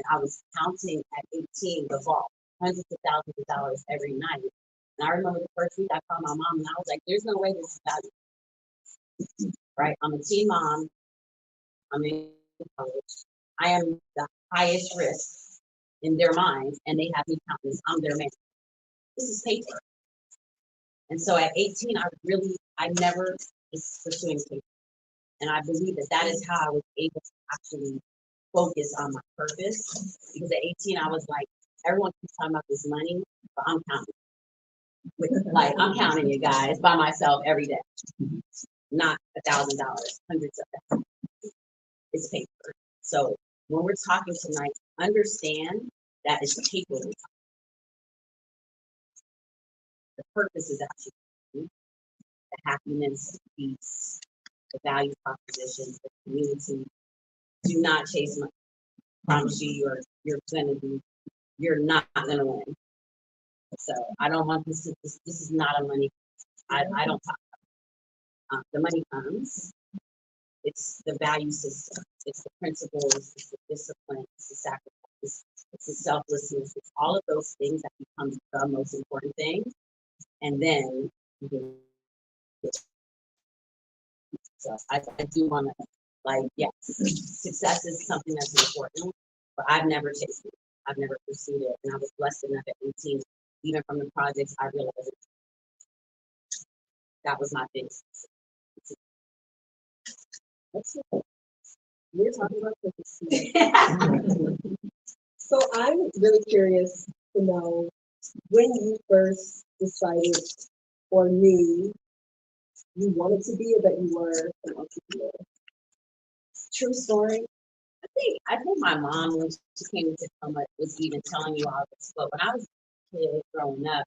and I was counting at 18 the vault, hundreds of thousands of dollars every night. And I remember the first week I called my mom and I was like, there's no way this is valuable, right? I'm a teen mom. I'm in college. I am the highest risk in their minds, and they have me counting this. I'm their man. This is paper. And so at 18, I never was pursuing paper. And I believe that that is how I was able to actually focus on my purpose. Because at 18, I was like, everyone keeps talking about this money, but I'm counting. I'm counting it, guys, by myself every day. Not $1,000, hundreds of thousands. It's paper. So when we're talking tonight, understand that it's paper. The purpose is actually the happiness, the peace, the value proposition, the community. Do not chase money. I promise you, you're not gonna win. So I don't want this is not a money. I don't talk about the money comes. It's the value system. It's the principles. It's the discipline. It's the sacrifice. It's the selflessness. It's all of those things that become the most important thing. And then you can. So I do want to yes, success is something that's important, but I've never chased it. I've never pursued it, and I was blessed enough at 18, even from the projects, I realized that was my thing. We're talking about purpose. So I'm really curious to know when you first decided or knew you wanted to be or that you were an entrepreneur. True story. I think my mom, when she came into Tacoma, was even telling you all this. But when I was a kid growing up,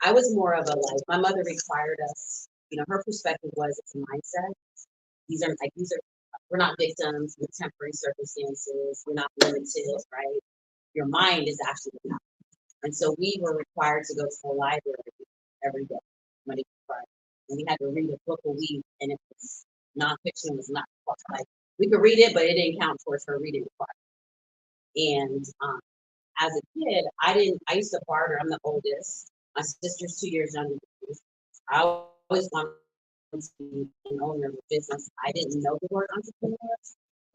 I was more of my mother required us, her perspective was it's a mindset. These are, we're not victims, we're temporary circumstances, we're not limited, right? Your mind is actually enough. And so we were required to go to the library every day, Monday through Friday. And we had to read a book a week, and it was nonfiction, was not we could read it, but it didn't count towards her reading requirement. And as a kid, I used to barter. I'm the oldest. My sister's 2 years younger than me. I always wanted to be an owner of a business. I didn't know the word entrepreneur,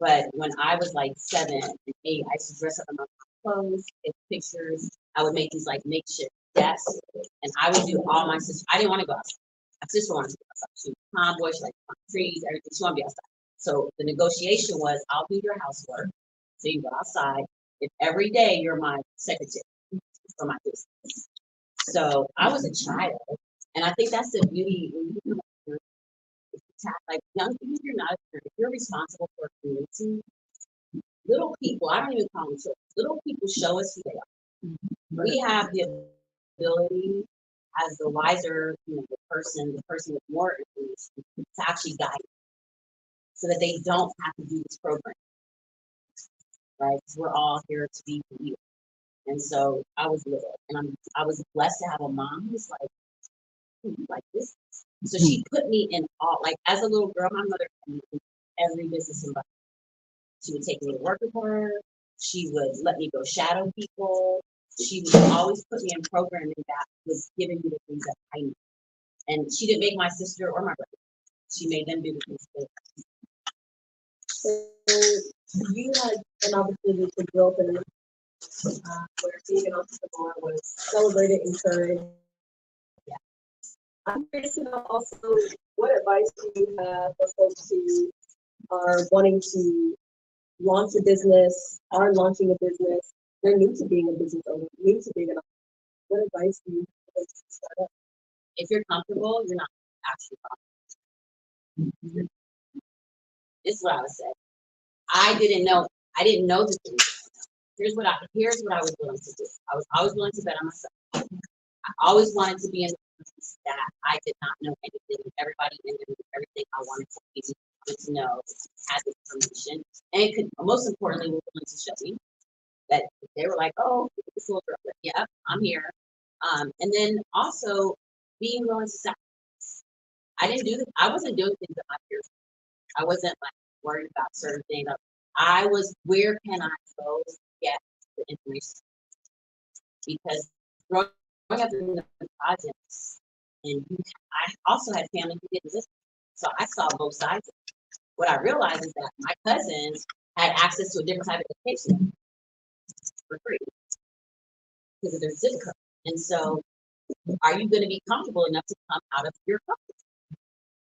but when I was like 7 and 8, I used to dress up in my clothes, take pictures. I would make these makeshift desks, and I would do all my sister. I didn't want to go outside. My sister wanted to go outside. She was a tomboy. She liked trees, everything. She wanted to be outside. So the negotiation was, I'll do your housework, so you go outside. If every day you're my secretary for my business. So I was a child, and I think that's the beauty when you become young people. You're not a parent. If you're responsible for a community, little people. I don't even call them children. Little people show us who they are. We have the ability, as the wiser, the person with more information, to actually guide them, so that they don't have to do this program, right? Because we're all here to be for you. And so I was little, and I was blessed to have a mom who's like this. So she put me in all, as a little girl, my mother put me in every business environment. She would take me to work with her. She would let me go shadow people. She would always put me in programming that was giving me the things that I need. And she didn't make my sister or my brother. She made them do the things that So you had an opportunity to grow up in a where being an entrepreneur was celebrated, encouraged. Yeah. I'm curious to know also what advice do you have for folks who are wanting to launch a business, are launching a business, they're new to being a business owner, new to being an entrepreneur. What advice do you have for them to start up? If you're comfortable, you're not actually comfortable. This is what I would say. I didn't know the things. Here's what I was willing to do. I was always willing to bet on myself. I always wanted to be in the business that I did not know anything. Everybody in there knew everything I wanted to be, wanted to know, had the information, and it could most importantly were willing to show me that they were like, oh, this little girl, yeah, I'm here. And then also being willing to sacrifice. I wasn't doing things that my peers. I wasn't worried about certain things. I was, where can I go to get information because growing up in the projects, and I also had family who didn't listen, so I saw both sides. What I realized is that my cousins had access to a different type of education for free because of their zip code, and so are you going to be comfortable enough to come out of your comfort?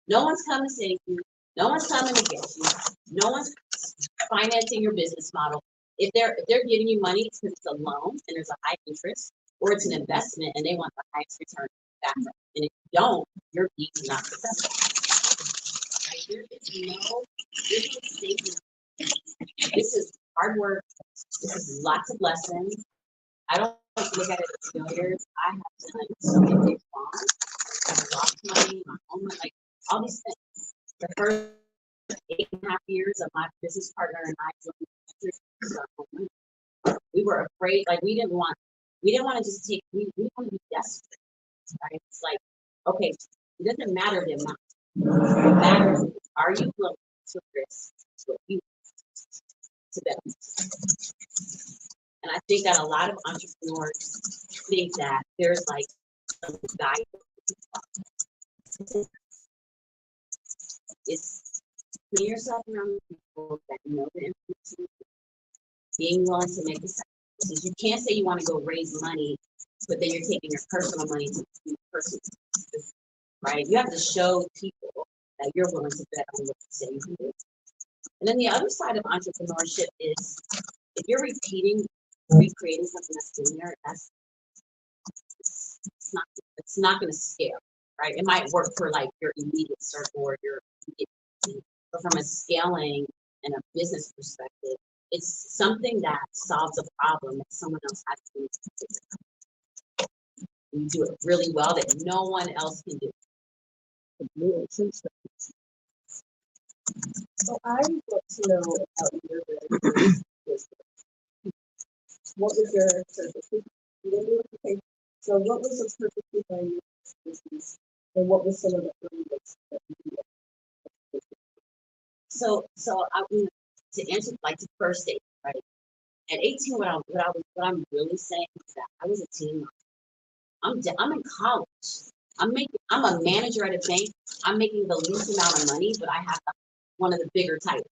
No one's coming to save you. No one's coming to get you. No one's financing your business model. If they're giving you money, it's because it's a loan and there's a high interest, or it's an investment and they want the highest return back from it. And if you don't, you're being not successful. Right? There is no safety. This is hard work. This is lots of lessons. I don't look at it as failures. I have done so many things wrong. I've lost money, my home, like all these things. The first 8.5 years of my business partner and I we were afraid, like we didn't want to just take, we want to be desperate, right? It's like, okay, it doesn't matter the amount. What matters is, are you willing to risk what you to benefit? And I think that a lot of entrepreneurs think that there's like some guide. It's putting yourself around people that know the information, being willing to make the sacrifices. You can't say you want to go raise money, but then you're taking your personal money to do personal, right? You have to show people that you're willing to bet on what you say you can do. And then the other side of entrepreneurship is if you're recreating something that's in there, it's not going to scale, right? It might work for like your immediate circle or your immediate team, but from a scaling and a business perspective, it's something that solves a problem that someone else has to do. You do it really well that no one else can do. So I want to know about your business. What was your purpose? You didn't do it, okay. So what was the purpose behind your business, and what was some of the early bits that you did? So I mean, to answer like the first stage, right? At 18, what I'm really saying is that I was a teen mom. I'm in college. I'm a manager at a bank. I'm making the least amount of money, but I have one of the bigger titles.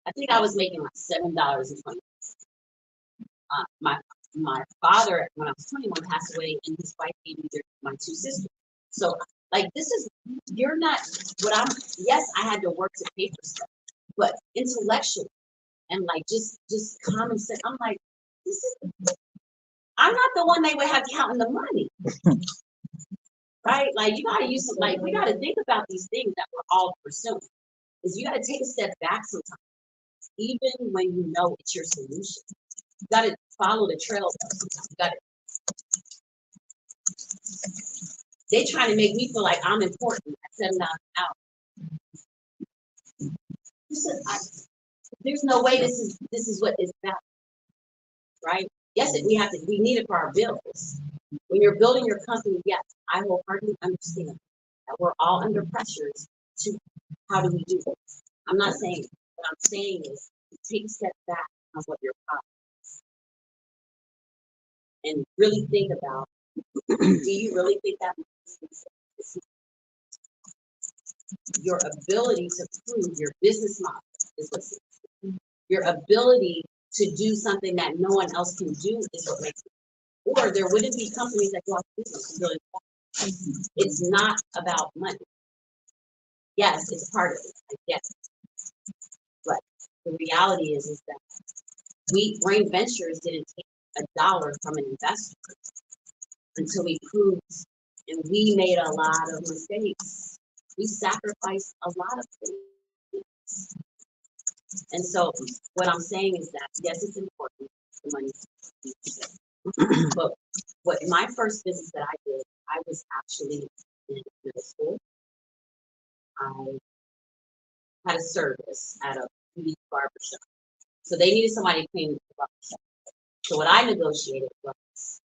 I think I was making like $7.20. My father, when I was 21, passed away, and his wife gave me my two sisters. So like you're not what I'm. Yes, I had to work to pay for stuff, but intellectually and like just common sense. I'm like, I'm not the one they would have counting the money. Right? Like you gotta use some, like we gotta think about these things that we're all pursuing. Is you gotta take a step back sometimes, even when you know it's your solution. You gotta follow the trail. You gotta. They trying to make me feel like I'm important at $7 out. There's no way this is what it's about, right? Yes, we need it for our bills. When you're building your company, yes, I wholeheartedly understand that we're all under pressures to how do we do this. I'm not saying what I'm saying is take a step back on what your problem is and really think about, do you really think that your ability to prove your business model is what's your ability to do something that no one else can do is what makes it. Or there wouldn't be companies that go out of business. Really, it's not about money. Yes, it's part of it. I get it. But the reality is that Brain Ventures didn't take $1 from an investor until we proved, and we made a lot of mistakes. We sacrificed a lot of things. And so what I'm saying is that, yes, it's important, the money. But what my first business that I did, I was actually in middle school. I had a service at a beauty barbershop. So they needed somebody to clean the barbershop. So what I negotiated was,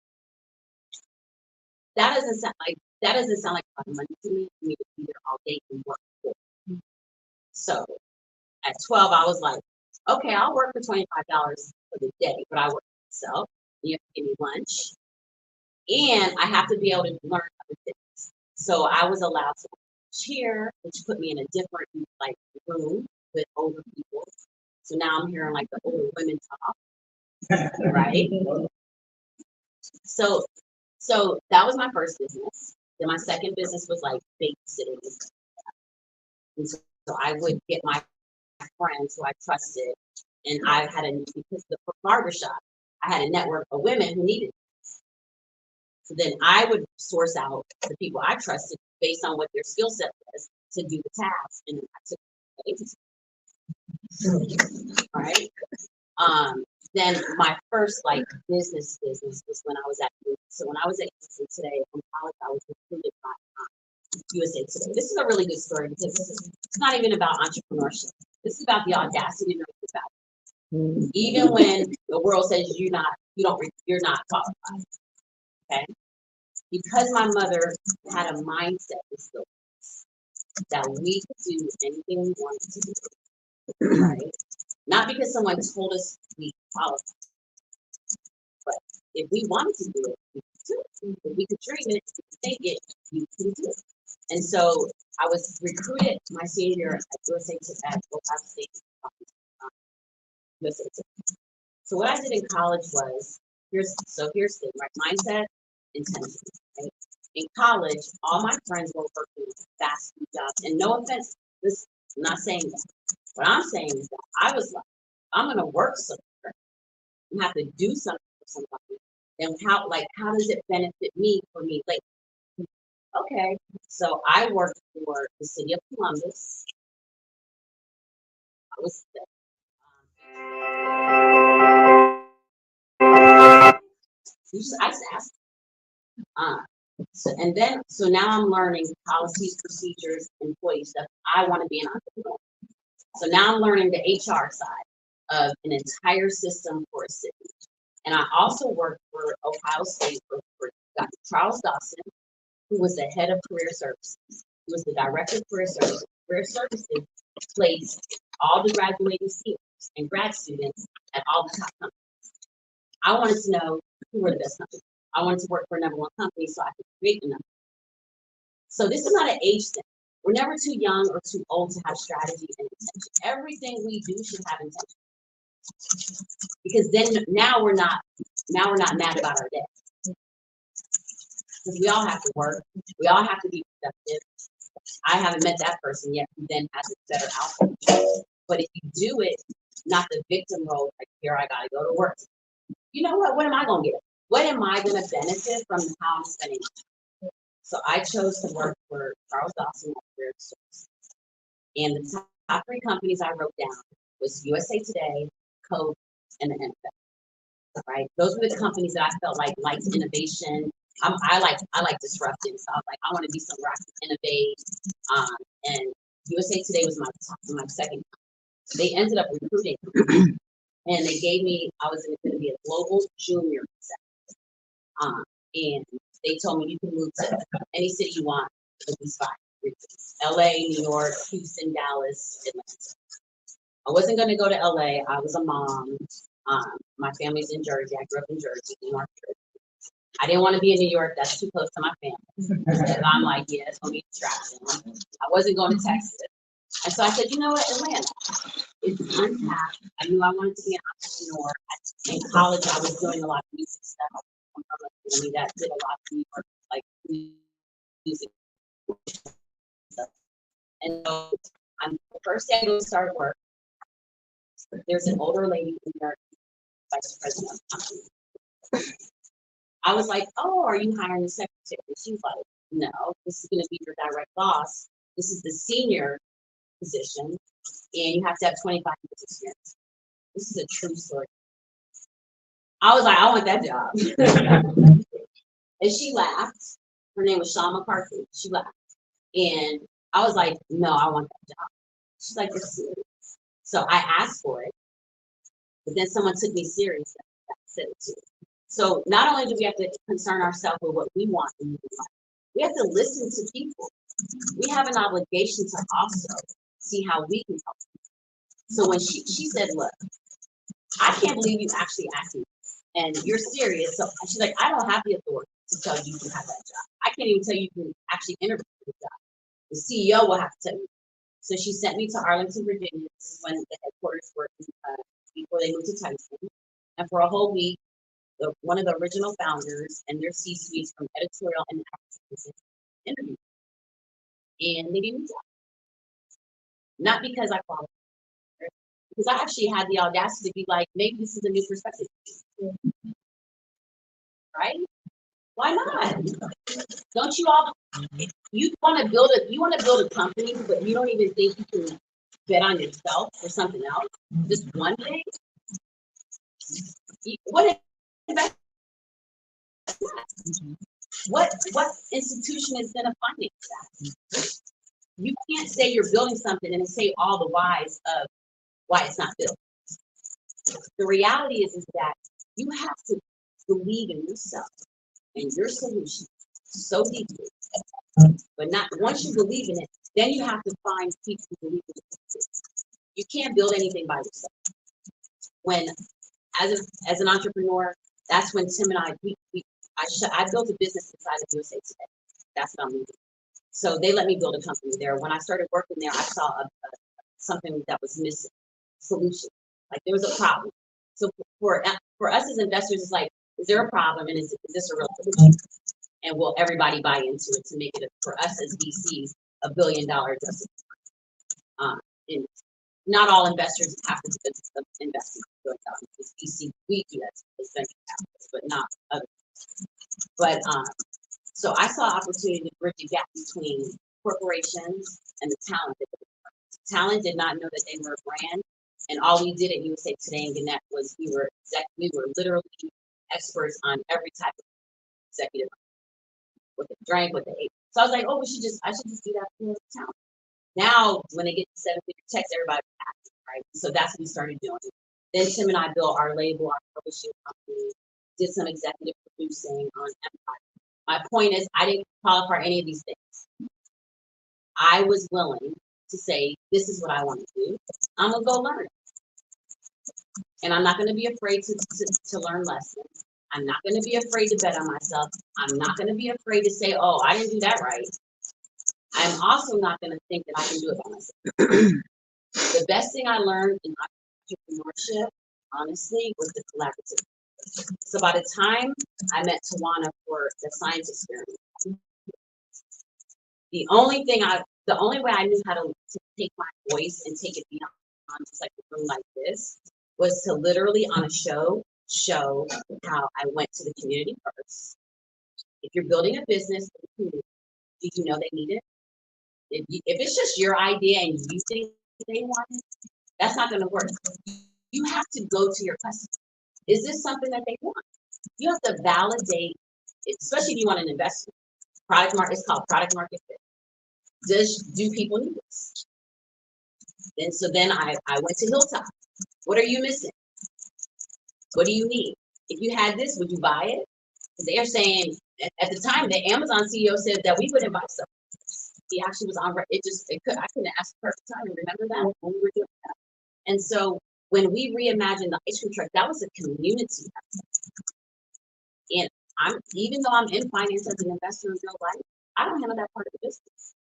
that doesn't sound like a lot of money to me to be there all day and work for. So at 12, I was like, okay, I'll work for $25 for the day, but I work for myself. You have to give me lunch, and I have to be able to learn other things. So I was allowed to chair, which put me in a different like room with older people. So now I'm hearing like the older women talk, right? So so that was my first business. Then my second business was like babysitting. And so I would get my friends who I trusted, and I had a because the barbershop, I had a network of women who needed it. So then I would source out the people I trusted based on what their skill set was to do the task, and then I took right. Then my first like business was when I was at so when I was at USA Today from college, I was recruited by USA Today. This is a really good story because it's not even about entrepreneurship. This is about the audacity to know about it. Even when the world says you're not qualified. Okay, because my mother had a mindset that we could do anything we wanted to do, right? Not because someone told us we qualified, but if we wanted to do it, we could do it. If we could dream it, we could think it, we can do it. And so I was recruited my senior year at USA at Ohio State, USA. So what I did in college was here's the thing, right? Mindset, intention. Right? In college, all my friends were working fast food jobs, and no offense, this I'm not saying that. What I'm saying is that I was like, I'm gonna work somewhere and have to do something for somebody. Then how does it benefit me for me? Like, okay, so I worked for the city of Columbus. I was I just asked. So now I'm learning policies, procedures, employee stuff. I want to be an entrepreneur. So now I'm learning the HR side of an entire system for a city. And I also worked for Ohio State for Dr. Charles Dawson, who was the head of career services. He was the director of career services. Career services placed all the graduating seniors and grad students at all the top companies. I wanted to know who were the best companies. I wanted to work for a number one company so I could create a number. So this is not an age thing. We're never too young or too old to have strategy and intention. Everything we do should have intention. Because then now we're not mad about our day. Because we all have to work. We all have to be productive. I haven't met that person yet who then has a better outcome. But if you do it, not the victim role, like here I gotta go to work. You know what? What am I gonna get? What am I gonna benefit from how I'm spending my time? So I chose to work for Charles Dawson Career Services. And the top three companies I wrote down was USA Today, Coke, and the NFL. Right? Those were the companies that I felt like liked innovation. I like disrupting. So I was like, I want to be somewhere I can innovate. And USA Today was my second. They ended up recruiting, and they gave me. I was going to be a global junior executive. And they told me you can move to any city you want with these 5 regions: LA, New York, Houston, Dallas, Atlanta. I wasn't going to go to LA. I was a mom. My family's in Jersey. I grew up in Jersey, New York. I didn't want to be in New York. That's too close to my family. And I'm like, yeah, it's going to be a distraction. I wasn't going to Texas. And so I said, you know what, Atlanta, it's untapped. I knew I wanted to be an entrepreneur. In college, I was doing a lot of music stuff. That did a lot of New York, like music stuff. And so I'm the first day I go to start work. There's an older lady in there, vice president of the company. I was like, oh, are you hiring a secretary? She's like, no, this is going to be your direct boss. This is the senior position, and you have to have 25 years experience. This is a true story. I was like, I want that job. And she laughed. Her name was Sean McCarthy. She laughed. And I was like, no, I want that job. She's like, this is serious. So I asked for it, but then someone took me serious. That said it too. So not only do we have to concern ourselves with what we want in life, we have to listen to people. We have an obligation to also see how we can help. So when she said, look, I can't believe you actually asked me. and you're serious. So she's like, I don't have the authority to tell you can have that job. I can't even tell you can actually interview for the job. The CEO will have to tell you. So she sent me to Arlington, Virginia. This is when the headquarters were before they moved to Tyson. And for a whole week, one of the original founders and their C-suites from editorial and advertising interviewed. And they gave me the job. Not because I qualified, because I actually had the audacity to be like, maybe this is a new perspective, right? Why not? Don't you all? You want to build a company, but you don't even think you can bet on yourself for something else. Just one thing. What investment? What institution is going to finance that? You can't say you're building something and then say all the whys of why it's not built. The reality is that you have to believe in yourself and your solution so deeply, but not once you believe in it, then you have to find people who believe in it. You can't build anything by yourself. When, as an entrepreneur, that's when Tim and I built a business inside of USA Today. That's what I'm doing. So they let me build a company there. When I started working there, I saw something that was missing, solution. Like there was a problem. So for us as investors, it's like, is there a problem and is this a real solution? And will everybody buy into it to make it, for us as VCs, $1 billion adjusted? And not all investors have to invest in $1 billion. It's VC, we do that as venture capitalists, but not others. But so I saw opportunity to bridge the gap between corporations and the talent. Talent did not know that they were a brand, and all we did at USA Today and Gannett was we were literally experts on every type of executive, what they drank, what they ate. So I was like, oh, I should just do that for talent. Now, when they get to 7-figure checks, everybody's happy, right? So that's what we started doing. Then Tim and I built our label, our publishing company, did some executive producing on Empire. My point is, I didn't qualify for any of these things. I was willing to say, this is what I want to do. I'm going to go learn. And I'm not going to be afraid to learn lessons. I'm not going to be afraid to bet on myself. I'm not going to be afraid to say, oh, I didn't do that right. I'm also not going to think that I can do it by myself. The best thing I learned in entrepreneurship, honestly, was the collaborative. So by the time I met Tawana for the science experiment, the only way I knew how to take my voice and take it beyond just like a room like this was to literally on a show how I went to the community first. If you're building a business, do you know they need it? If it's just your idea and you think they want it, that's not going to work. You have to go to your customer. Is this something that they want? You have to validate, especially if you want an investment. It's called product market fit. Do people need this? And so then I went to Hilltop. What are you missing? What do you need? If you had this, would you buy it? Because they're saying at the time the Amazon CEO said that we wouldn't buy stuff. He actually was on. I couldn't ask the perfect time. Remember that when we were doing that. And so when we reimagined the ice cream truck, that was a community. And even though I'm in finance as an investor in real life, I don't handle that part of the business.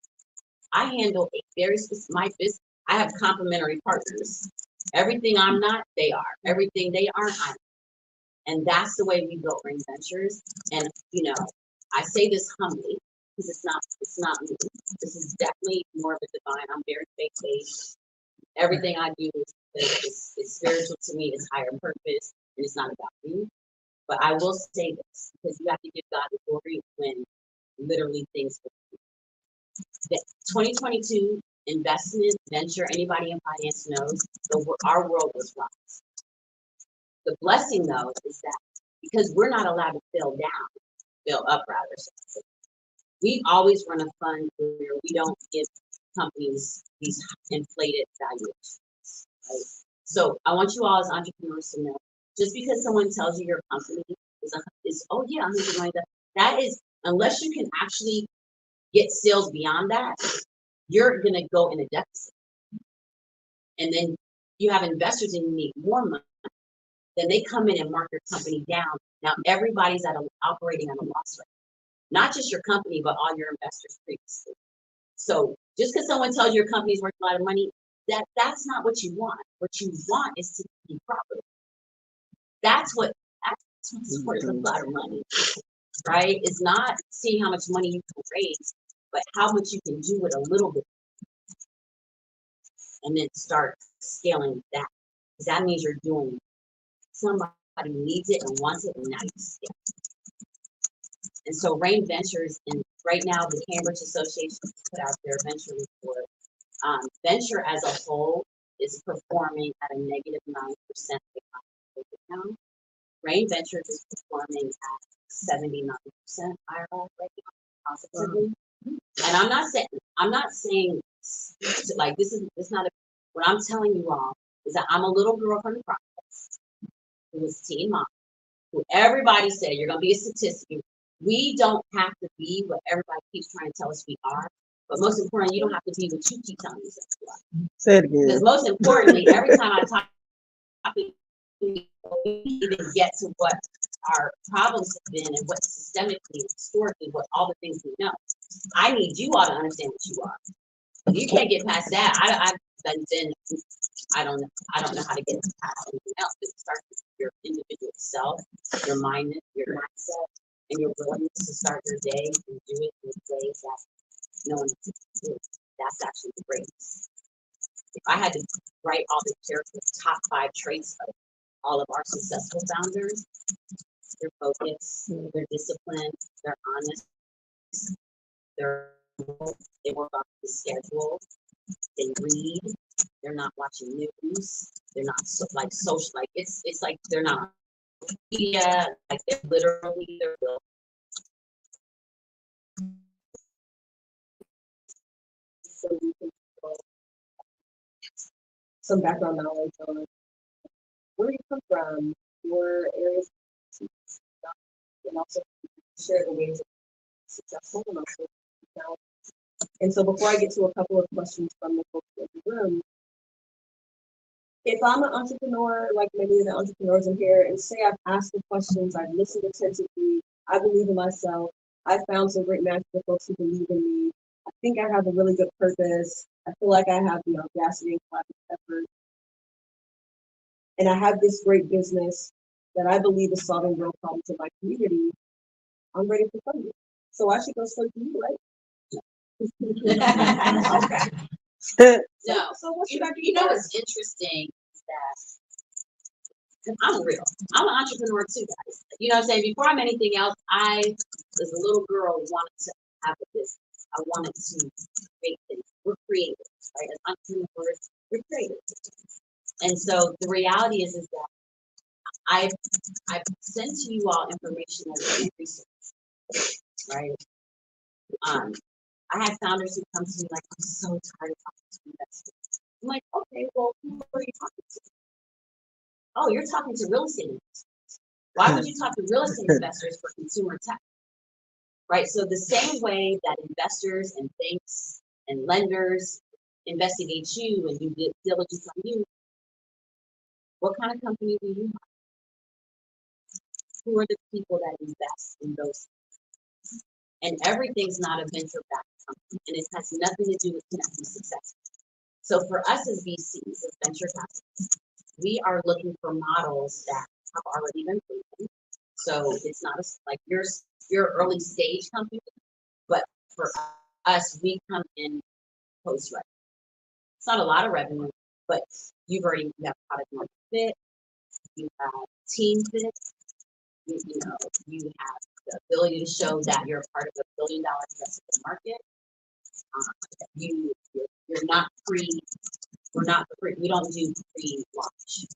I handle a very specific, my business. I have complementary partners. Everything I'm not, they are. Everything they aren't, I'm. And that's the way we built Ring Ventures. And I say this humbly because it's not me. This is definitely more of a divine. I'm very faith-based. Everything I do is spiritual to me. It's higher purpose, and it's not about me. But I will say this because you have to give God the glory when literally things. The 2022 investment venture. Anybody in finance knows our world was rocked. The blessing, though, is that because we're not allowed to fail up rather. We always run a fund where we don't give companies these inflated valuations, right? So I want you all as entrepreneurs to know, just because someone tells you your company is oh yeah, I'm making money, that is, unless you can actually get sales beyond that, you're gonna go in a deficit. And then you have investors and you need more money. then they come in and mark your company down. Now everybody's operating at a loss rate, not just your company, but all your investors previously. So just because someone tells you your company's worth a lot of money, that's not what you want. What you want is to be profitable. That's what's worth a lot of money, right? It's not seeing how much money you can raise, but how much you can do with a little bit, and then start scaling that. Because that means you're doing somebody needs it and wants it, and now you scale. And so Rain Ventures, and right now the Cambridge Association put out their venture report. Venture as a whole is performing at a negative 9% now. Rain Ventures is performing at 79% IRR right now, positively. And I'm not saying like this is not a, what I'm telling you all is that I'm a little girl from the process who was a teen mom, who everybody said you're gonna be a statistic. We don't have to be what everybody keeps trying to tell us we are. But most importantly, you don't have to be what you keep telling yourself you are. Say it again. Because most importantly, every time I talk, we even get to what our problems have been and what systemically and historically, what all the things we know. I need you all to understand what you are. If you can't get past that, I don't know how to get past anything else. It starts with your individual self, your mindset, and your willingness to start your day and do it in ways that no one else can do. That's actually the greatest. If I had to write all the top 5 traits of all of our successful founders, they're focused, they're disciplined, they're honest, they work off the schedule, they read, they're not watching news, they're not social, like it's like they're not media, like they're literally they're real. So we can some background knowledge on where you come from, your areas, and also share the ways of successful and also challenge. And so before I get to a couple of questions from the folks in the room, if I'm an entrepreneur, like many of the entrepreneurs in here, and say I've asked the questions, I've listened attentively, I believe in myself, I found some great matches with folks who believe in me, I think I have a really good purpose, I feel like I have the audacity and collaborative effort, and I have this great business that I believe is solving real problems in my community, I'm ready to fund you. So I should go straight to you, right? Okay. No. So what should I do? You know what's interesting is that I'm real. I'm an entrepreneur too, guys. You know what I'm saying? Before I'm anything else, I was a little girl who wanted to have a business. I wanted to create things. We're creative, right? As entrepreneurs, we're creative. And so the reality is that I've sent to you all information as a research, right? I had founders who come to me like, I'm so tired of talking to investors. I'm like, okay, well, who are you talking to? Oh, you're talking to real estate investors. Why would you talk to real estate investors for consumer tech? Right? So the same way that investors and banks and lenders investigate you and do due diligence on you, what kind of company do you have? Who are the people that invest in those things? And everything's not a venture-backed company, and it has nothing to do with connecting success. So for us as VCs, as venture capitalists, we are looking for models that have already been proven. So it's not like your early stage company, but for us, we come in post-revenue. It's not a lot of revenue, but you have product market fit, you have team fit, you have the ability to show that you're part of a $1 billion addressable market. You're not free. We're not free. We don't do pre-launch,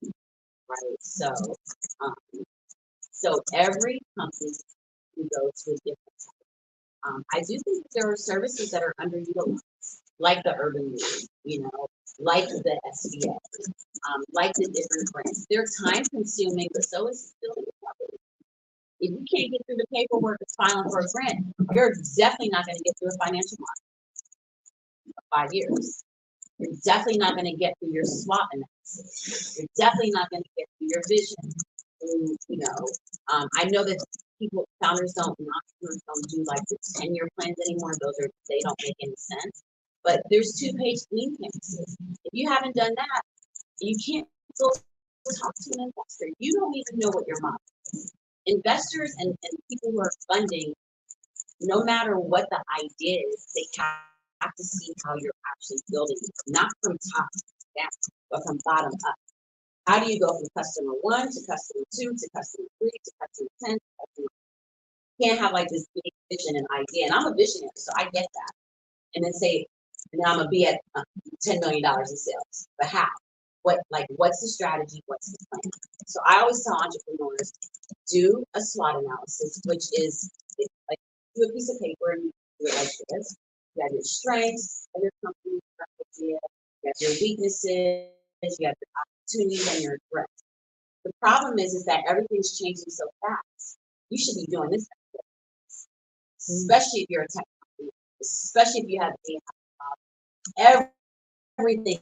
right? So every company can go to a different type. I do think that there are services that are underutilized, like the Urban League, like the SBA, like the different grants. They're time consuming, but so is building a company. If you can't get through the paperwork of filing for a grant, you're definitely not going to get through a financial model. 5 years. You're definitely not going to get through your SWOT analysis. You're definitely not going to get through your vision. you know, I know that founders don't, and entrepreneurs don't do like the 10-year plans anymore. They don't make any sense. But there's 2-page lean canvases. If you haven't done that, you can't go talk to an investor. You don't even know what your model is. Investors and people who are funding, no matter what the idea is, they have to see how you're actually building it, not from top down, but from bottom up. How do you go from customer 1 to customer 2 to customer 3 to customer 10 to customer? You can't have like this big vision and idea. And I'm a visionary, so I get that. And then I'm gonna be at $10 million in sales. But how? What's the strategy? What's the plan? So I always tell entrepreneurs, do a SWOT analysis, which is like do a piece of paper and do it like this. You have your strengths of your company, you have your weaknesses, you have your opportunities and your threats. The problem is that everything's changing so fast. You should be doing this, especially if you're a tech company, especially if you have AI. Everything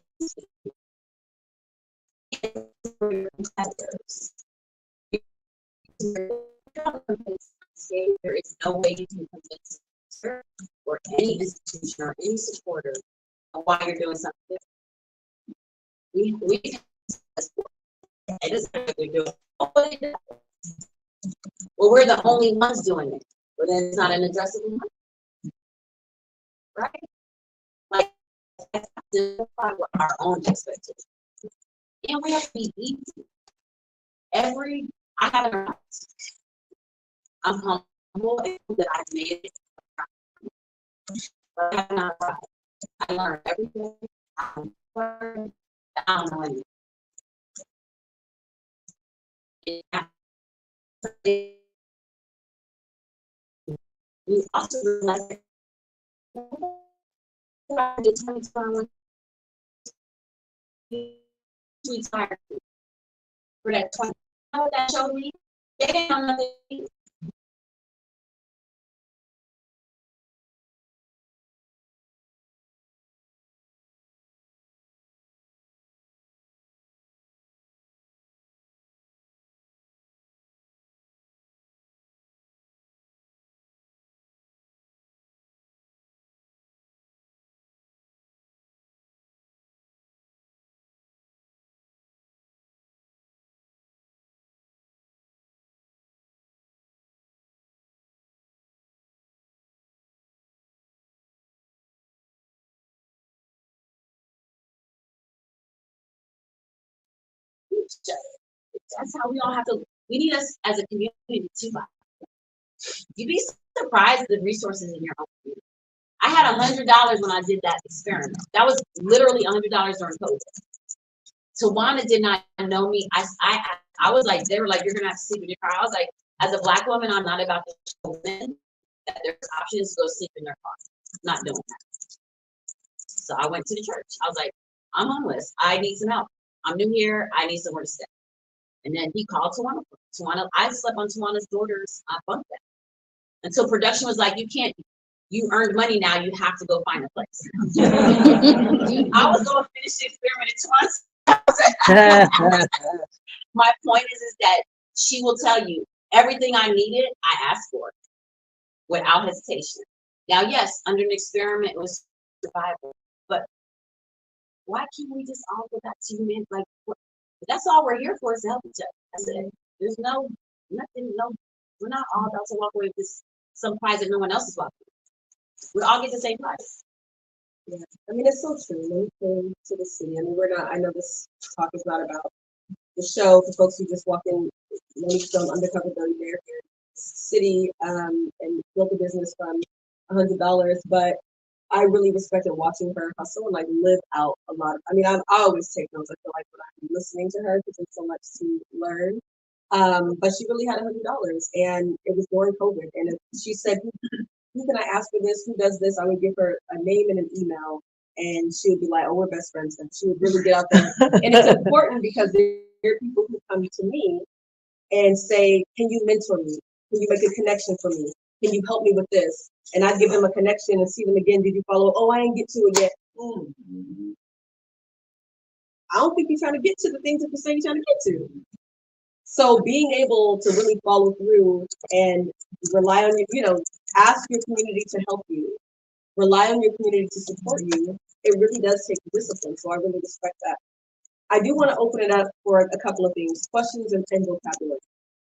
for your competitors. There is no way you can convince or any institution or any supporter of why you're doing something. We it doesn't matter what they're doing. Well, we're the only ones doing it, but then it's not an addressable one, right? Like that's what our own expectations. And we have to be easy. I have a I'm humble that I've made it, but I have not tried. I learn everything. I don't know anything. We also realize that retire for that 20. You know what that showed me? They didn't know nothing. That's how we all have to. We need us as a community to buy. You'd be surprised at the resources in your own community. I had $100 when I did that experiment. That was literally $100 during COVID. Tawana did not know me. I was like, they were like, you're gonna have to sleep in your car. I was like, as a Black woman, I'm not about to show men that there's options to go sleep in their car. Not doing that. So I went to the church. I was like, I'm homeless. I need some help. I'm new here. I need somewhere to stay. And then he called Tawana. I slept on Tawana's daughter's bunk bed until production was like, you earned money now, you have to go find a place. I was going to finish the experiment at Tawana's. My point is that she will tell you everything I needed, I asked for without hesitation. Now, yes, under an experiment, it was survival, but why can't we just all go back to human? Like, that's all we're here for is to help each other. That's it. There's nothing, we're not all about to walk away with some prize that no one else is walking with. We all get the same prize. Yeah, I mean, it's so true. When we came to the city, I mean, I know this talk is not about the show for folks who just walk in. Monique's done Undercover 30 Bear here in the city and built a business from $100, but I really respected watching her hustle and like live out a lot of, I always take notes. I feel like when I'm listening to her because there's so much to learn. But she really had $100 and it was during COVID. And she said, who can I ask for this? Who does this? I would give her a name and an email and she would be like, oh, we're best friends. And she would really get out there. And it's important because there are people who come to me and say, can you mentor me? Can you make a connection for me? Can you help me with this? And I give them a connection and see them again. Did you follow? Oh, I didn't get to it yet. I don't think you're trying to get to the things that you're saying you're trying to get to. So being able to really follow through and rely on ask your community to help you, rely on your community to support you, it really does take discipline. So I really respect that. I do want to open it up for a couple of things, questions and vocabulary.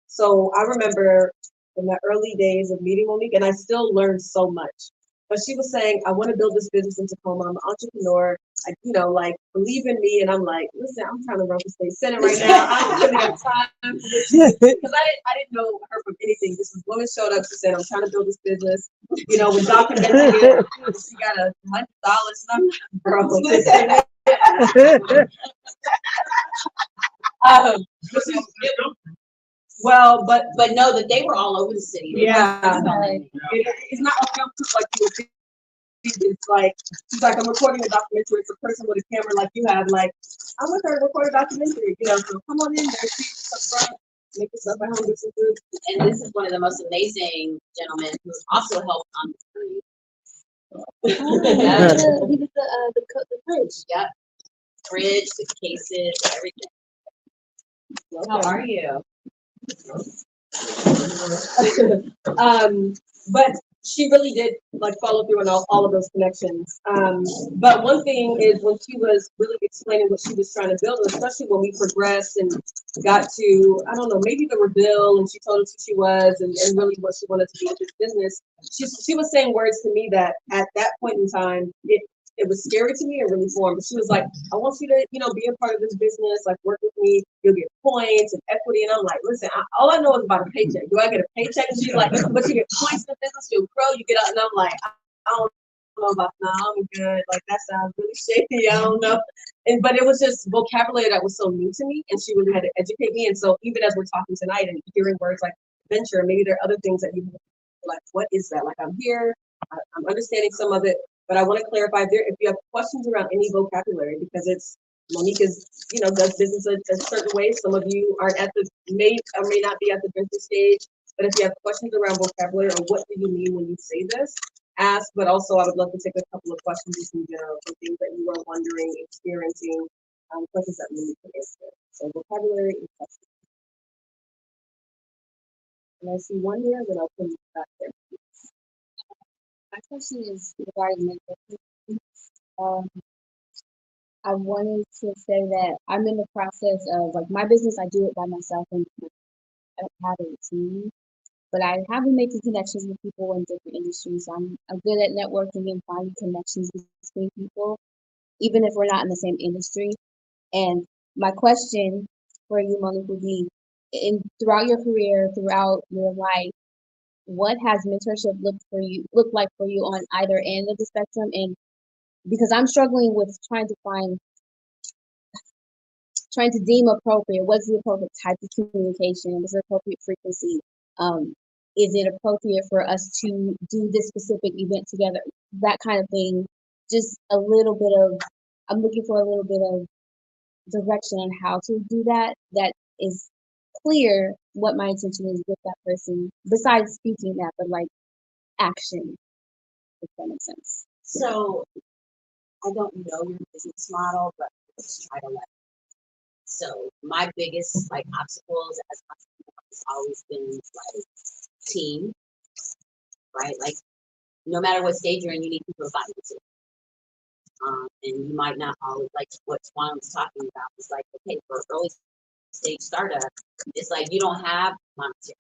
So I remember in the early days of meeting Monique, and I still learned so much. But she was saying, I want to build this business in Tacoma. I'm an entrepreneur. I, like, believe in me. And I'm like, listen, I'm trying to run for state senate right now. I don't really have time because I didn't know her from anything. This woman showed up. She said, I'm trying to build this business. With documenting it. She got $100. And I'm like, bro, listen. Um, well, but know that they were all over the city. Yeah, it's not a film like you would think. It's like she's like, I'm recording a documentary. It's a person with a camera like you have. Like, I'm with her to record a documentary. So come on in there, see up front, make yourself at home, get some food. And this is one of the most amazing gentlemen who also helped on the street. He did the bridge. Yep, bridge, the cases, everything. How are you? But she really did follow through on all of those connections. But one thing is when she was really explaining what she was trying to build, especially when we progressed and got to, I don't know, maybe the reveal, and she told us who she was and really what she wanted to be with this business. She was saying words to me that at that point in time, it was scary to me and really foreign. But she was like, I want you to, be a part of this business, work with me, you'll get points and equity. And I'm like, listen, all I know is about a paycheck. Do I get a paycheck? And she's like, but you get points in the business, you'll grow, you get out. And I'm like, I don't know about that. I'm good. That sounds really shady. I don't know. But it was just vocabulary that was so new to me, and she really had to educate me. And so even as we're talking tonight and hearing words like venture, maybe there are other things that you what is that? I'm here, I'm understanding some of it. But I want to clarify if you have questions around any vocabulary, because Monique does business a certain way. Some of you aren't may or may not be at the venture stage. But if you have questions around vocabulary or what do you mean when you say this, ask. But also I would love to take a couple of questions just in general for things that you are wondering, experiencing, questions that Monique can answer. So vocabulary and questions. And I see one here, then I'll put it back there. My question is regarding mentorship. I wanted to say that I'm in the process of my business. I do it by myself and I don't have a team, but I have been making connections with people in different industries. I'm good at networking and finding connections between people, even if we're not in the same industry. And my question for you, Monique, would be: throughout your career, throughout your life, what has mentorship looked like for you on either end of the spectrum? And because I'm struggling with trying to deem appropriate, what's the appropriate type of communication, what's the appropriate frequency, is it appropriate for us to do this specific event together, that kind of thing. Just I'm looking for a little bit of direction on how to do that is clear what my intention is with that person, besides speaking that, but action, if that makes sense. So I don't know your business model, but let's try to let. So my biggest obstacles as entrepreneur has always been team, right? No matter what stage you're in, you need people to buy into. And you might not always what Swan was talking about. It's okay, for early stage startup, it's you don't have monetary.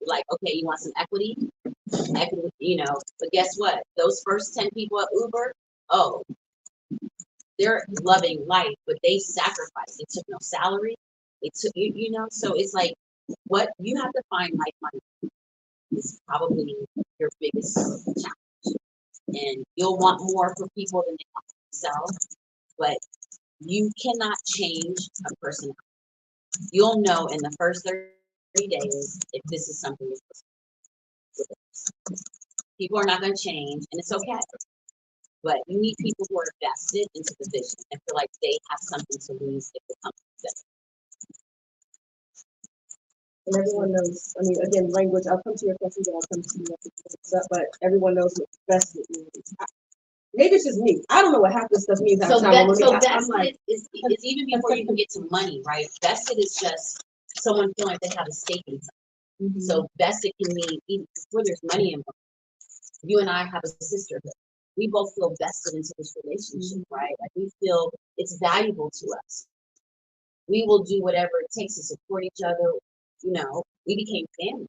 You're okay, you want some equity, but guess what? Those first 10 people at Uber, they're loving life, but they sacrificed. They took no salary. They took, so it's what you have to find money is probably your biggest challenge. And you'll want more for people than they want for themselves, but you cannot change a person. You'll know in the first 30 days if this is something you're supposed to do. People are not going to change, and it's okay. But you need people who are vested into the vision and feel like they have something to lose if the company does. And everyone knows, again, language, I'll come to your questions and I'll come to you, but everyone knows what vested means. Maybe it's just me. I don't know what half this stuff means. So vested is even before you can get to money, right? Vested is just someone feeling like they have a stake in something. Mhm. So vested can mean even before there's money involved. You and I have a sisterhood. We both feel vested into this relationship, right? Like we feel it's valuable to us. We will do whatever it takes to support each other. You know, we became family.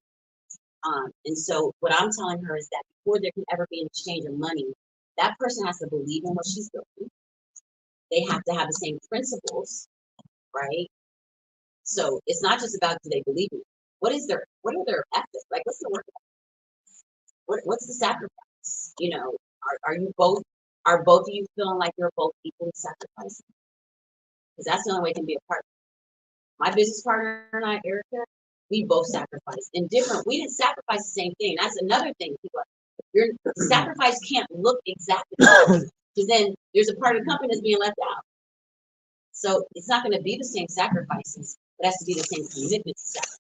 And so what I'm telling her is that before there can ever be an exchange of money, that person has to believe in what she's building. They have to have the same principles, right? So it's not just about do they believe in it. What are their ethics? Like what's the work? What's the sacrifice? You know, are both of you feeling like you're both equally sacrificing? Because that's the only way it can be a partner. My business partner and I, Erica, we both sacrificed. In different, we didn't sacrifice the same thing. That's another thing. People, your sacrifice can't look exactly the same. Because then there's a part of the company that's being left out. So it's not going to be the same sacrifices. It has to be the same commitment to sacrifice.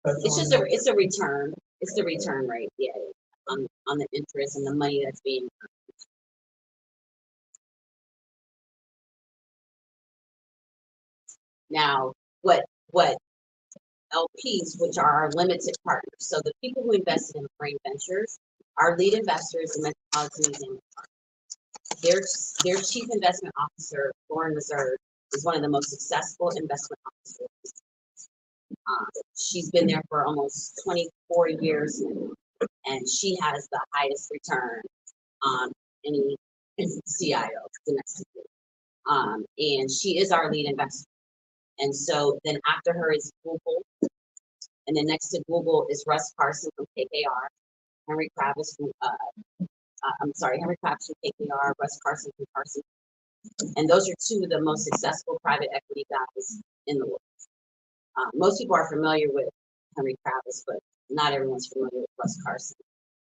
It's a return. It's the return rate, yeah, on the interest and the money that's being. Now, what LPs, which are our limited partners, so the people who invested in Brain Ventures, our lead investors, the Metropolitan Museum, their chief investment officer, Lauren Reserve, is one of the most successful investment officers. She's been there for almost 24 years now, and she has the highest return on any CIO domestically. And she is our lead investor. And so then after her is Google, and then next to Google is Russ Carson from KKR, Henry Kravis from Henry Kravis from KKR, Russ Carson from Carson. And those are two of the most successful private equity guys in the world. Most people are familiar with Henry Kravis, but not everyone's familiar with Russ Carson.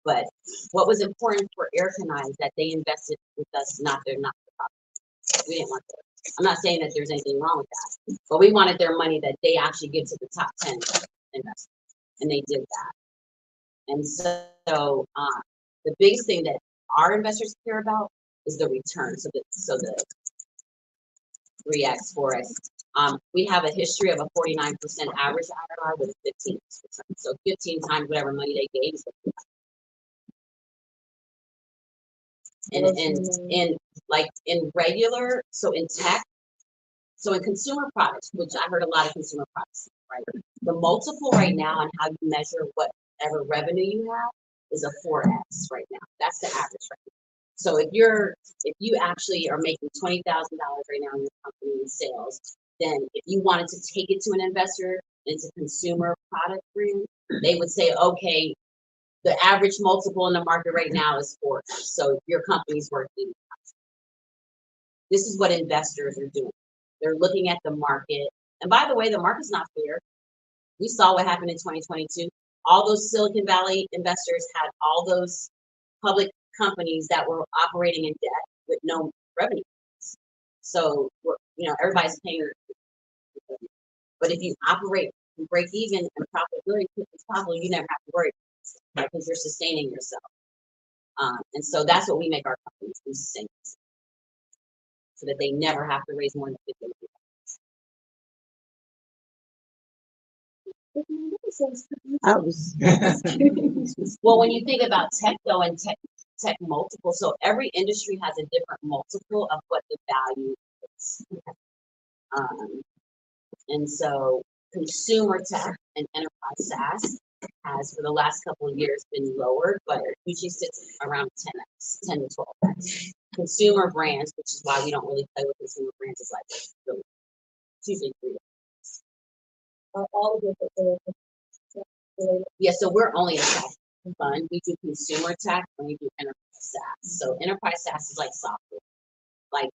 But what was important for Erica and I is that they invested with us, not for profit. We didn't want that. I'm not saying that there's anything wrong with that, but we wanted their money that they actually give to the top 10 investors, and they did that. And so the biggest thing that our investors care about is the return. So the 3x, 4x. We have a history of a 49% average IRR with a 15%. So 15 times whatever money they gave is and like in regular, so in tech, so in consumer products, which I heard a lot of consumer products, right? The multiple right now on how you measure whatever revenue you have is a 4x right now. That's the average right now. So if you actually are making $20,000 right now in your company in sales, then if you wanted to take it to an investor, it's a consumer product brand, they would say, okay, the average multiple in the market right now is 4x. So your company's worth 80x. This is what investors are doing. They're looking at the market. And by the way, the market's not fair. We saw what happened in 2022. All those Silicon Valley investors had all those public companies that were operating in debt with no revenue. So, everybody's paying. But if you operate and break even and profitability, it's possible you never have to worry because you're sustaining yourself. And so that's what we make our companies do, sustain themselves, so that they never have to raise more than $50 million. Well, when you think about tech though, and tech multiple, so every industry has a different multiple of what the value is. And so consumer tech and enterprise SaaS has for the last couple of years been lowered, but it usually sits around 10x, 10 to 12x. Consumer brands, which is why we don't really play with consumer brands, is like it's usually 3x. All of it. Yeah, so we're only a tech fund. We do consumer tech and we do enterprise SaaS. So enterprise SaaS is like software, like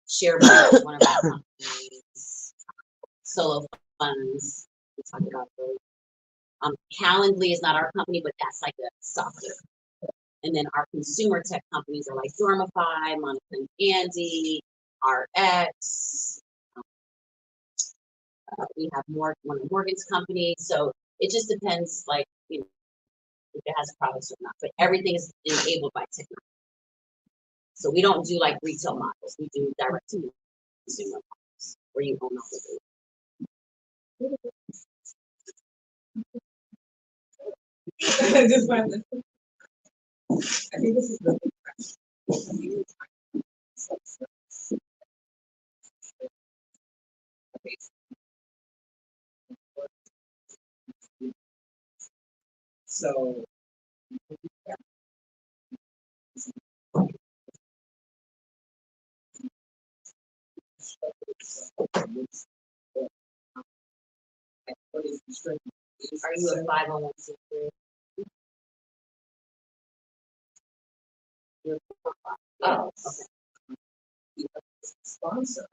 SharePoint is one of our companies, Solo Funds. We talked about those. Calendly is not our company, but that's like a software. And then our consumer tech companies are like Dormify, Monica and Andy, RX. We have one of Morgan's companies. So it just depends, like, if it has products or not, but everything is enabled by technology. So we don't do like retail models, we do direct to consumer models where you own all the data. Just wanted to- I think this is the big question. So. Are you a 501c3? Oh, okay. Sponsor.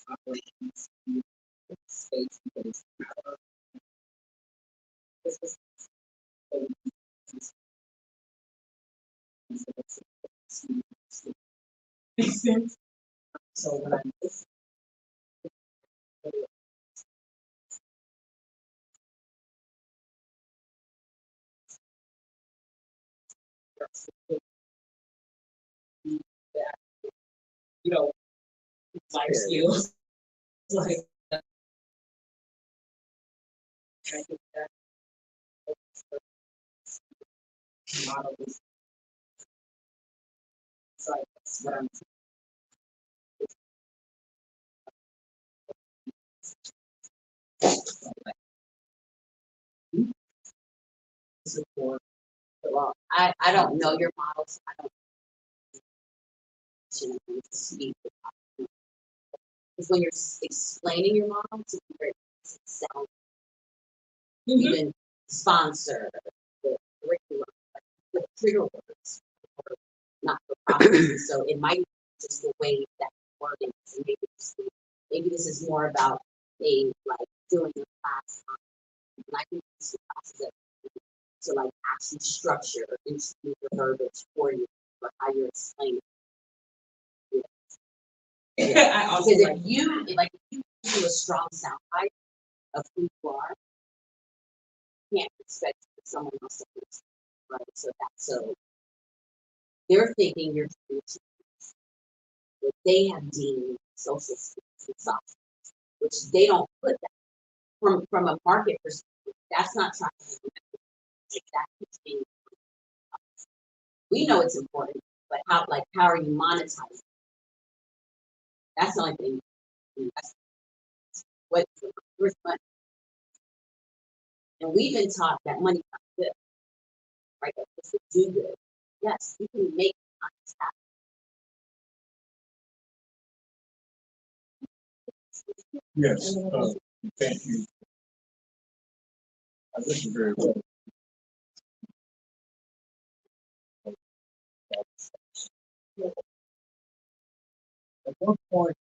Operations, space, because power. This is. Makes sense. So when I'm listening. That, you know, life skills, like. I think that model is. It's like, that's what I'm. Support. Well, I don't know your models. I don't speak because when you're explaining your model to be very sound, even sponsor the curriculum, like the trigger words, or not for profit. So it might be just the way that wording is. And maybe this is more about a like doing a class on, and I can use the classes that to like actually structure and speak the verbiage for you for how you're explaining. I also Because like. if you do a strong soundbite of who you are, you can't expect someone else to understand, right? So they're thinking you're doing what they have deemed social skills and soft skills, which they don't put that from a market perspective. That's not trying to make that being. We know it's important, but how are you monetizing? That's the only thing. That's where's money? And we've been taught that money comes good, right? That it's to do good. Yes, you can make money happen. Yes, thank you. I listened very well. At one point,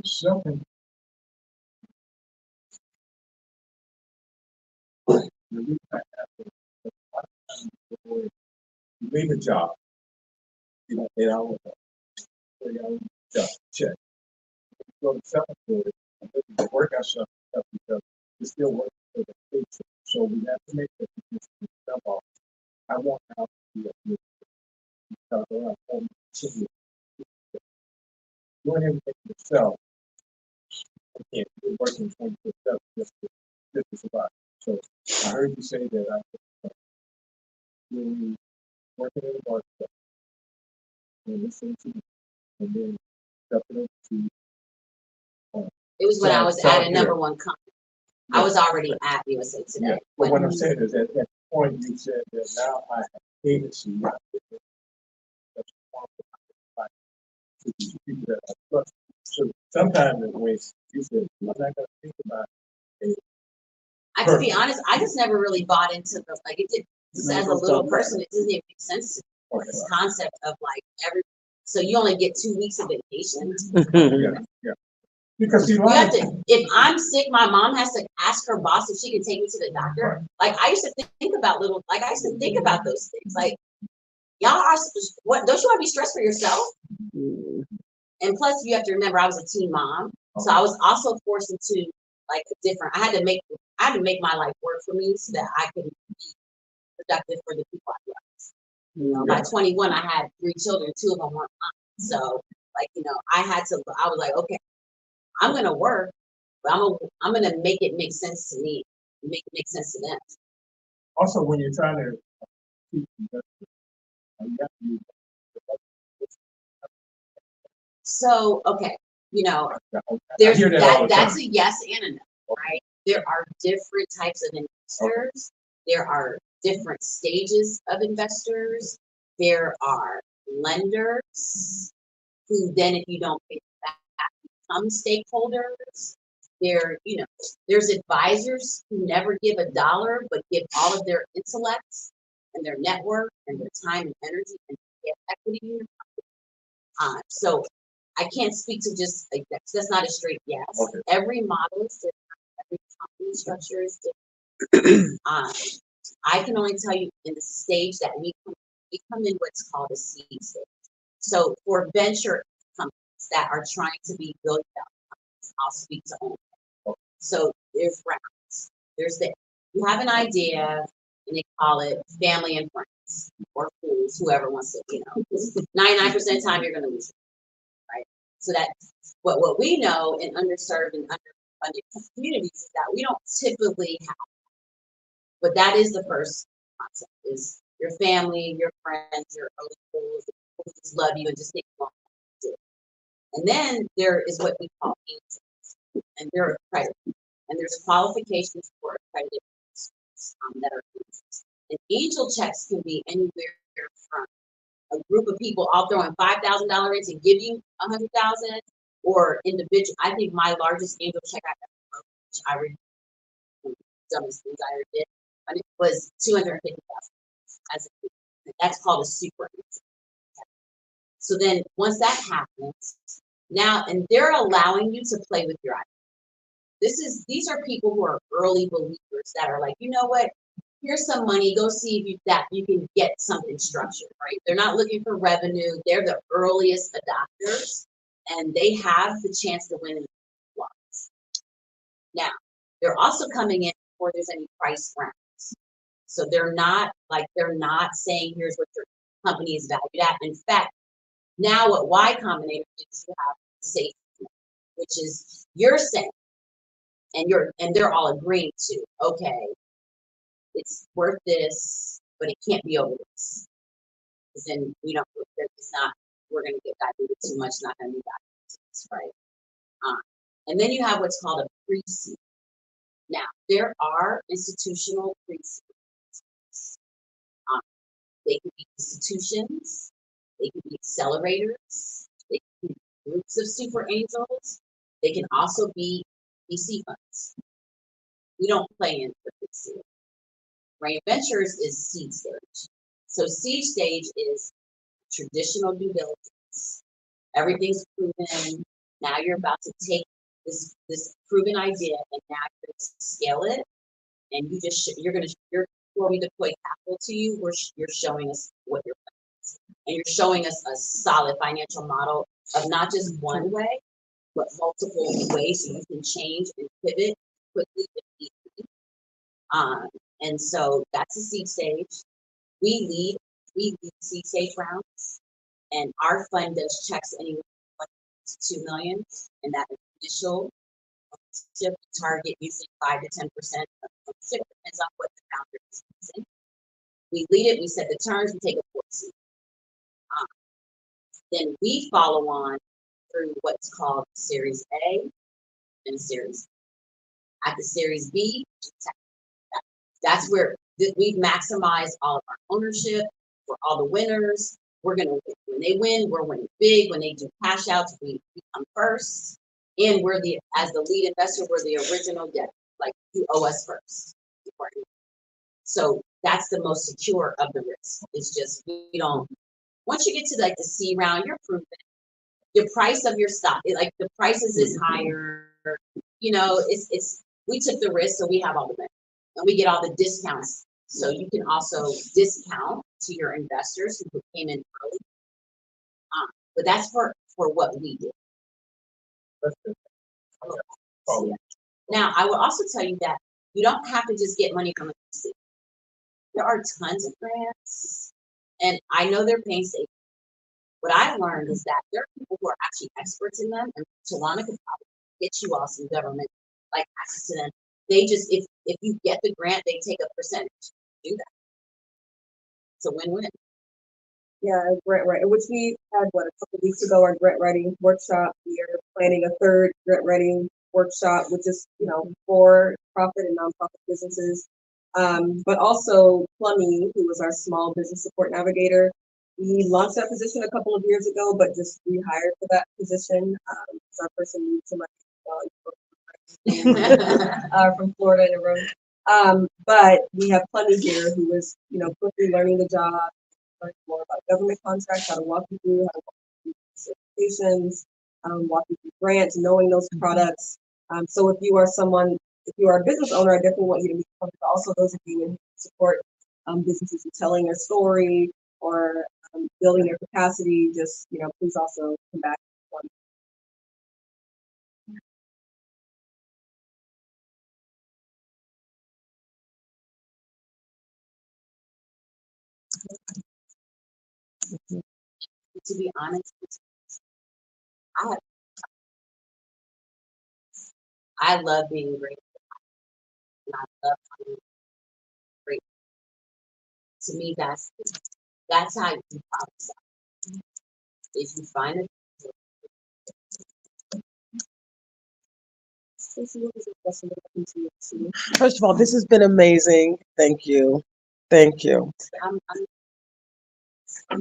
something. You leave a job, you know, 8 hours, 40 hours, job, check. You go to self-employed, and then you work out stuff because you're still working for the paycheck. So we have to make the decision to off. I want out to be a good because around 40 doing everything yourself. Again, you're working 24/7 just to survive. So I heard you say that I really working in the market and listening to you, and then stepping up to. It was when I was at a here. number one company. I was already at USA Today. Yeah, but what I'm saying is that at the point you said that now I have agency, I think that's one of the people that I trust. So sometimes when you said, I'm not going to think about it. I to be honest, I just never really bought into the like it did. Just as a little person, it doesn't even make sense to me. Okay. This concept of like so you only get 2 weeks of vacation. Yeah. Because You have to, if I'm sick, my mom has to ask her boss if she can take me to the doctor. Like I used to think about I used to think about those things. Like y'all are what? Don't you want to be stressed for yourself? And plus, you have to remember, I was a teen mom, so I was also forced into like a different. I I had to make my life work for me so that I could be productive for the people I love. You know, by 21, I had 3 children, 2 of them weren't mine. So, like, you know, I was like, okay, I'm gonna work, but I'm gonna make it make sense to me, make it make sense to them. Also, when you're trying to keep investors, you have to use So, okay, you know, I there's hear that all the that's time. a yes and a no, right? There are different types of investors. There are different stages of investors. There are lenders who then, if you don't pay back, become stakeholders. You know, there's advisors who never give a dollar, but give all of their intellect and their network and their time and energy and get equity in your company. So I can't speak to just like that's not a straight yes. Okay. Every model is different. Every company structure is different. I can only tell you in the stage that we come in what's called a seed stage. So for venture companies that are trying to be billion dollar companies, I'll speak to only. So there's rounds. You have an idea and they call it family and friends or fools, whoever wants to, you know, 99% of the time you're gonna lose it, right? So what we know in underserved and underfunded communities is that we don't typically have, but that is the first concept is your family, your friends, your early fools, who just love you and just think you want to do it. And then there is what we call angels, and they're accredited. And there's qualifications for accredited that are angels. And angel checks can be anywhere from a group of people all throwing $5,000 in to give you $100,000, or individual. I think my largest angel check I ever wrote, which I read, dumbest things I ever did, and it was $250,000 as a group. That's called a super angel. So then once that happens, now and they're allowing you to play with your ideas. These are people who are early believers that are like, you know what? Here's some money. Go see if you can get something structured, right? They're not looking for revenue. They're the earliest adopters, and they have the chance to win in the lots. Now, they're also coming in before there's any price rounds. So they're not saying here's what your company is valued at. In fact, now what Y Combinator is you have safety, which is you're saying, and they're all agreeing to, okay, it's worth this, but it can't be over this. Because then we're going to get diluted too much, not going to be diluted to this, right? And then you have what's called a pre-seed. Now, there are institutional pre-seeds. They can be institutions, they can be accelerators, they can be groups of super angels, they can also be VC funds. We don't play in the pre-seed. Right? Ventures is seed stage. So seed stage is traditional due diligence. Everything's proven. Now you're about to take this proven idea and now you're going to scale it. And before we deploy capital to you, you're showing us what you're doing. And you're showing us a solid financial model of not just one way, but multiple ways so you can change and pivot quickly if needed. And so that's the seed stage. We lead seed stage rounds, and our fund does checks anywhere from 1 to 2 million, and that initial target usually 5 to 10% of ownership, depends on what the founder is using. We lead it, we set the terms, we take a board seat. Then we follow on through what's called Series A and Series B. At the Series B, that's where we've maximized all of our ownership for all the winners. We're going to win. When they win, we're winning big. When they do cash outs, we come first. And as the lead investor, we're the original debt. Like, you owe us first. So that's the most secure of the risk. It's just, once you get to like the C round, you're proven. The price of your stock, like the prices is higher. You know, we took the risk, so we have all the money. And we get all the discounts. So you can also discount to your investors who came in early. But that's for what we did. Yeah. Now, I will also tell you that You don't have to just get money from a VC. There are tons of grants, and I know they're painstaking. What I've learned is that there are people who are actually experts in them, and Tawana could probably get you all some government like access to them. They just, if you get the grant, they take a percentage. Do that. It's a win-win. Yeah, grant writing, which we had, what, a couple weeks ago, our grant writing workshop. We are planning a third grant writing workshop, which is, for profit and nonprofit businesses. But also Plummy, who was our small business support navigator. We launched that position a couple of years ago, but just rehired for that position. Because our person needs somebody from Florida in a room. But we have Plummy here who is, quickly learning the job, learn more about government contracts, how to walk you through, how to walk you through certifications, walk you through grants, knowing those products. So if you are a business owner, I definitely want you to meet Plummy, but also those of you who support businesses in telling their story or building their capacity, just, please also come back. To be honest, I I love being great, and I love finding great. To me, that's how you do problem solve. If you find it, Stacey, what was your question that happened to you? First of all, this has been amazing. Thank you. Thank you. I'm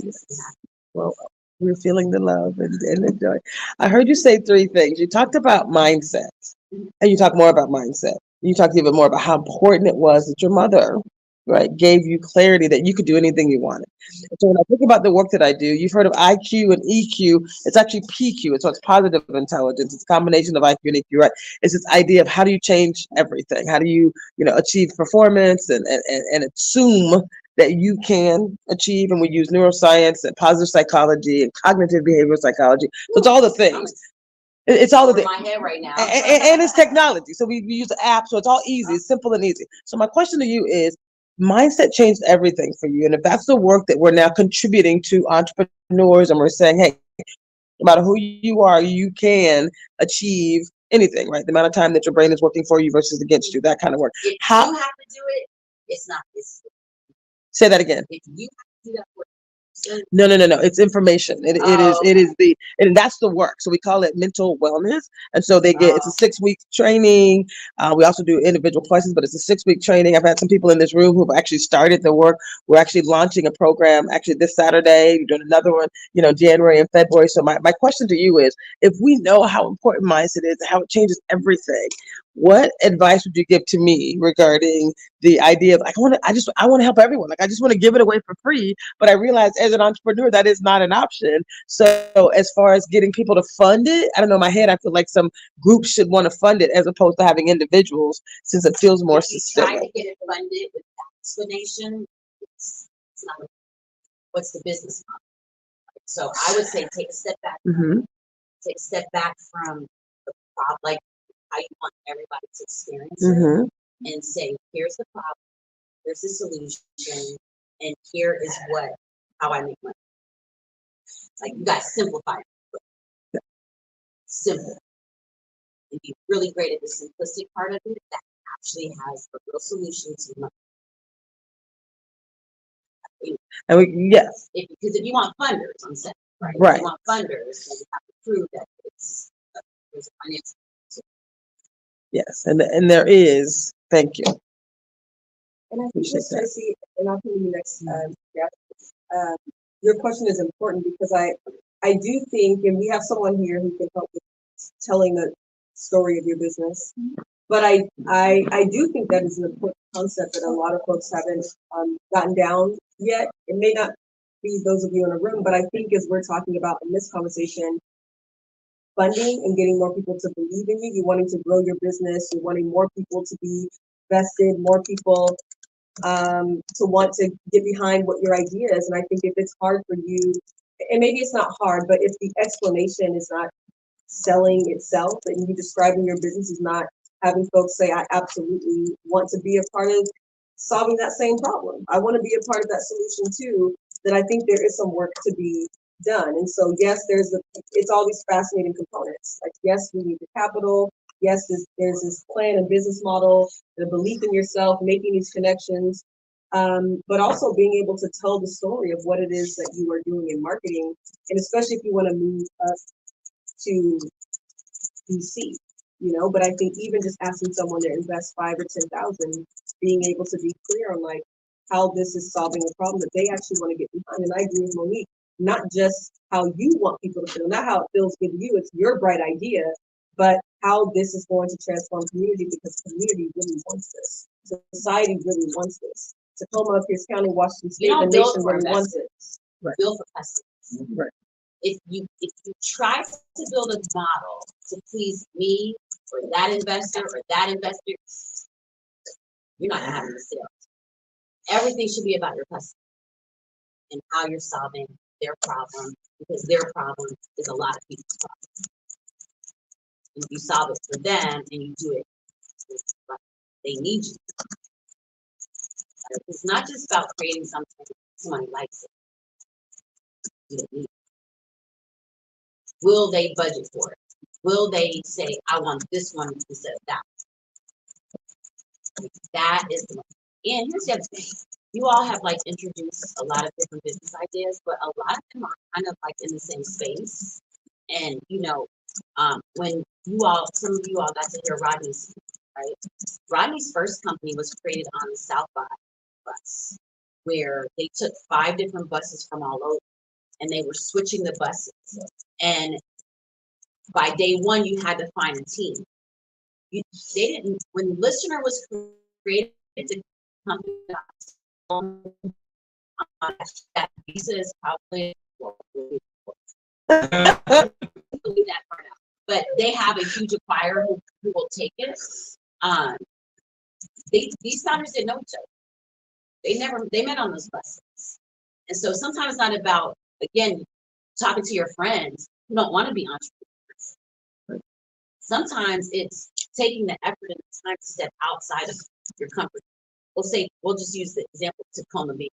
just happy. Well, we're feeling the love and the joy. I heard you say three things. You talked about mindset, and you talked more about mindset. You talked even more about how important it was that your mother, right, gave you clarity that you could do anything you wanted. So when I think about the work that I do, you've heard of IQ and EQ. It's actually PQ. It's positive intelligence. It's a combination of IQ and EQ, right? It's this idea of how do you change everything? How do you, achieve performance and assume that you can achieve, and we use neuroscience and positive psychology and cognitive behavioral psychology. So it's all the things. It's all of Over the my head right now. and it's technology. So we use the app, so it's all easy, it's simple and easy. So my question to you is, mindset changed everything for you, and if that's the work that we're now contributing to entrepreneurs, and we're saying, hey, no matter who you are, you can achieve anything, right? The amount of time that your brain is working for you versus against you, that kind of work. If How? you have to do it, it's not. Say that again. If you have to do that work, No. It's information. It is and that's the work. So we call it mental wellness. And so it's a 6-week training. We also do individual questions, but it's a 6-week training. I've had some people in this room who've actually started the work. We're actually launching a program actually this Saturday. We're doing another one, January and February. So my question to you is, if we know how important mindset is and how it changes everything, what advice would you give to me regarding the idea of I want to help everyone. Like I just want to give it away for free, but I realize as an entrepreneur that is not an option. So as far as getting people to fund it, I don't know, in my head I feel like some groups should want to fund it as opposed to having individuals, since it feels more systemic. Trying to get it funded with that explanation, it's not. What's the business model? So I would say take a step back. Mm-hmm. Take a step back from the problem, like how you want everybody to experience Mm-hmm. it, and say, here's the problem, here's the solution, and here is how I make money. Like you guys simplify it. Simple. And be really great at the simplistic part of it that actually has a real solution to money. And yes. Because if you want funders, I'm saying, right? Right. If you want funders, then you have to prove that there's a financial. Yes, and there is. Thank you. And I think, Ms. Tracy, and I'll come to you next. Your question is important because I do think, and we have someone here who can help with telling the story of your business. But I do think that is an important concept that a lot of folks haven't gotten down yet. It may not be those of you in the room, but I think as we're talking about in this conversation, funding and getting more people to believe in you, wanting to grow your business, you're wanting more people to be vested, more people to want to get behind what your idea is. And I think if it's hard for you, and maybe it's not hard, but if the explanation is not selling itself and you describing your business is not having folks say, I absolutely want to be a part of solving that same problem. I want to be a part of that solution too, then I think there is some work to be done. And so, yes, it's all these fascinating components. Like, yes, we need the capital. Yes, there's this plan and business model, the belief in yourself, making these connections, but also being able to tell the story of what it is that you are doing in marketing, and especially if you want to move up to DC, But I think even just asking someone to invest 5 or 10,000, being able to be clear on like how this is solving a problem that they actually want to get behind. And I agree with Monique, not just how you want people to feel, not how it feels good to you, it's your bright idea, but how this is going to transform community because community really wants this. Society really wants this. Tacoma, Pierce County, Washington State, the nation really wants it. Right. Build for customers. Right. If you try to build a model to please me or that investor, you're not gonna have any sales. Everything should be about your customer and how you're solving their problem, because their problem is a lot of people's problem. And if you solve it for them and you do it, they need you. It's not just about creating something someone likes it. You don't need it. Will they budget for it? Will they say, I want this one instead of that? That is the one. And here's the other thing. You all have like introduced a lot of different business ideas, but a lot of them are kind of like in the same space. And when some of you all got to hear Rodney's, right? Rodney's first company was created on the South by bus, where they took 5 different buses from all over, and they were switching the buses. And by day 1, you had to find a team. When Listener was created, the company that visa is probably that part out. But they have a huge acquirer who will take it. These founders didn't know each other. They met on those buses. And so sometimes it's not about, again, talking to your friends who don't want to be entrepreneurs. Right. Sometimes it's taking the effort and the time to step outside of your comfort. We'll just use the example of Tacoma being,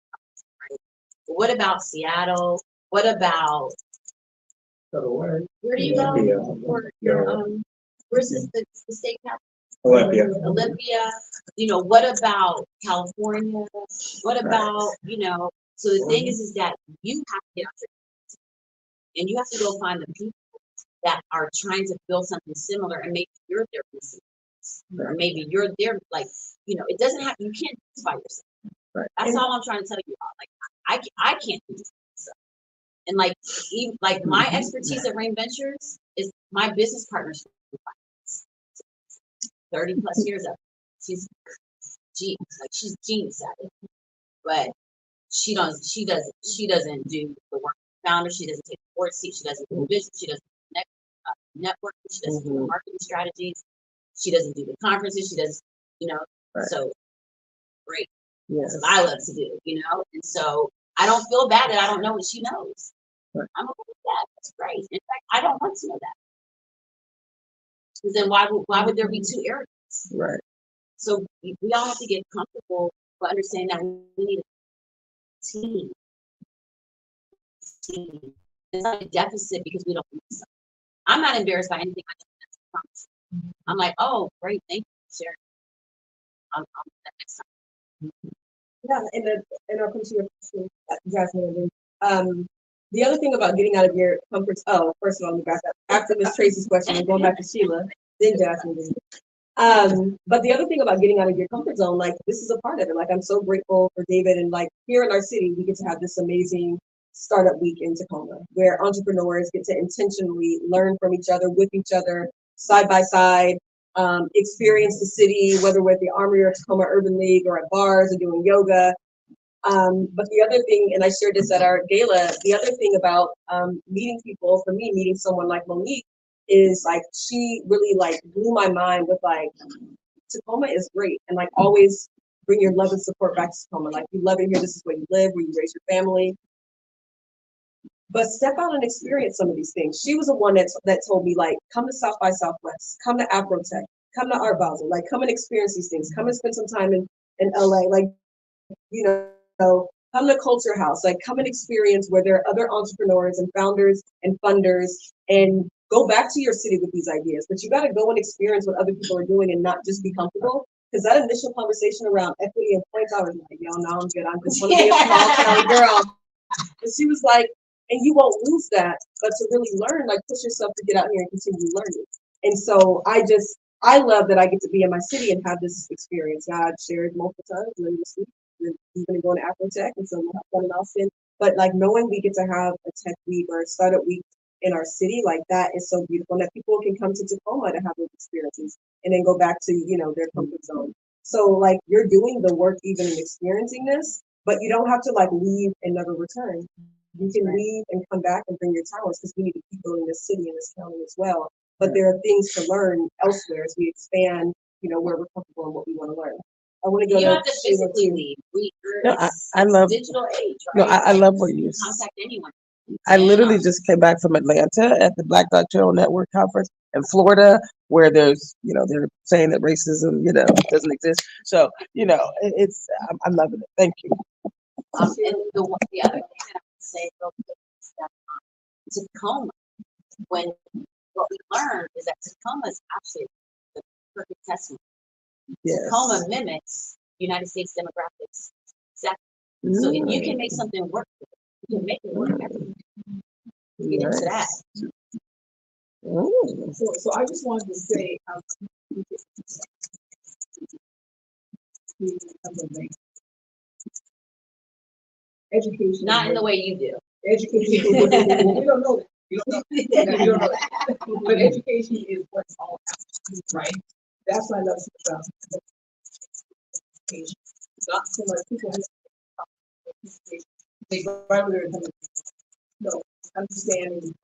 right? But what about Seattle? What about where do you go for your where's the state capital? Olympia. What about California? What about, so the thing is that you have to get out there and you have to go find the people that are trying to build something similar, and maybe you're their business. Or maybe you're there, like, it doesn't have, you can't do this by yourself. Right. That's all I'm trying to tell you about. Like, I can't do this by myself. And like my expertise at Rain Ventures is my business partner's 30 plus years of it. She's genius at it. But she doesn't do the work of the founder, she doesn't take the board seat, she doesn't do vision, she doesn't do networking, she doesn't do marketing strategies, she doesn't do the conferences, she doesn't, Right. So great. Yes. That's what I love to do, and so I don't feel bad that I don't know what she knows. Right. I'm okay with that. That's great. In fact, I don't want to know that. Because then why would there be 2 areas? Right. So we all have to get comfortable with understanding that we need a team. It's not a deficit because we don't need something. I'm not embarrassed by anything I do. I'm like, oh, great, thank you for sharing. I'll do that next time. Yeah, and I'll come to your question, Jasmine. The other thing about getting out of your comfort, first of all, let me back up. After Miss Tracy's question, and going back to Sheila, then Jasmine. But the other thing about getting out of your comfort zone, like, this is a part of it. Like, I'm so grateful for David, and like, here in our city, we get to have this amazing startup week in Tacoma, where entrepreneurs get to intentionally learn from each other, with each other, side by side, experience the city, whether we're at the Armory or Tacoma Urban League or at bars or doing yoga. But the other thing, and I shared this at our gala, the other thing about meeting people, for me, meeting someone like Monique, is like, she really like blew my mind with like, Tacoma is great, and like, always bring your love and support back to Tacoma. Like, you love it here, this is where you live, where you raise your family. But step out and experience some of these things. She was the one that told me, like, come to South by Southwest, come to Afrotech, come to Art Basel, like come and experience these things. Come and spend some time in LA, like, you know, come to Culture House, like come and experience where there are other entrepreneurs and founders and funders, and go back to your city with these ideas. But you got to go and experience what other people are doing and not just be comfortable. Because that initial conversation around equity and points, I was like, yo, no, I'm good. I just want to be a small town girl. And she was like, and you won't lose that, but to really learn, like push yourself to get out here and continue learning. And so I love that I get to be in my city and have this experience. Now I've shared multiple times later this week. We're going to go to Afrotech, and so we'll have fun in Austin. But like knowing we get to have a tech week or a startup week in our city, like that is so beautiful. And that people can come to Tacoma to have those experiences and then go back to, their comfort zone. So like you're doing the work even in experiencing this, but you don't have to like leave and never return. You can leave and come back and bring your talents because we need to keep building this city and this county as well. But there are things to learn elsewhere as we expand, where we're comfortable and what we want to learn. I want to go You to don't have to physically leave. No, I love. Digital age, No, right? I love what you. Contact anyone. I literally just came back from Atlanta at the Black Doctoral Network conference in Florida, where there's, they're saying that racism, doesn't exist. So, I'm loving it. Thank you. And the other thing that I would say real quick is that Tacoma, when what we learned is that Tacoma is actually the perfect testament. Yes. Tacoma mimics United States demographics. Exactly. So if you can make something work, you can make it work everywhere. Get into that. So I just wanted to say, education. Not in the way you do. Education. We don't know that. You don't know that. But education is what's all about, right? That's what I love about education. Not so much people they rather understanding.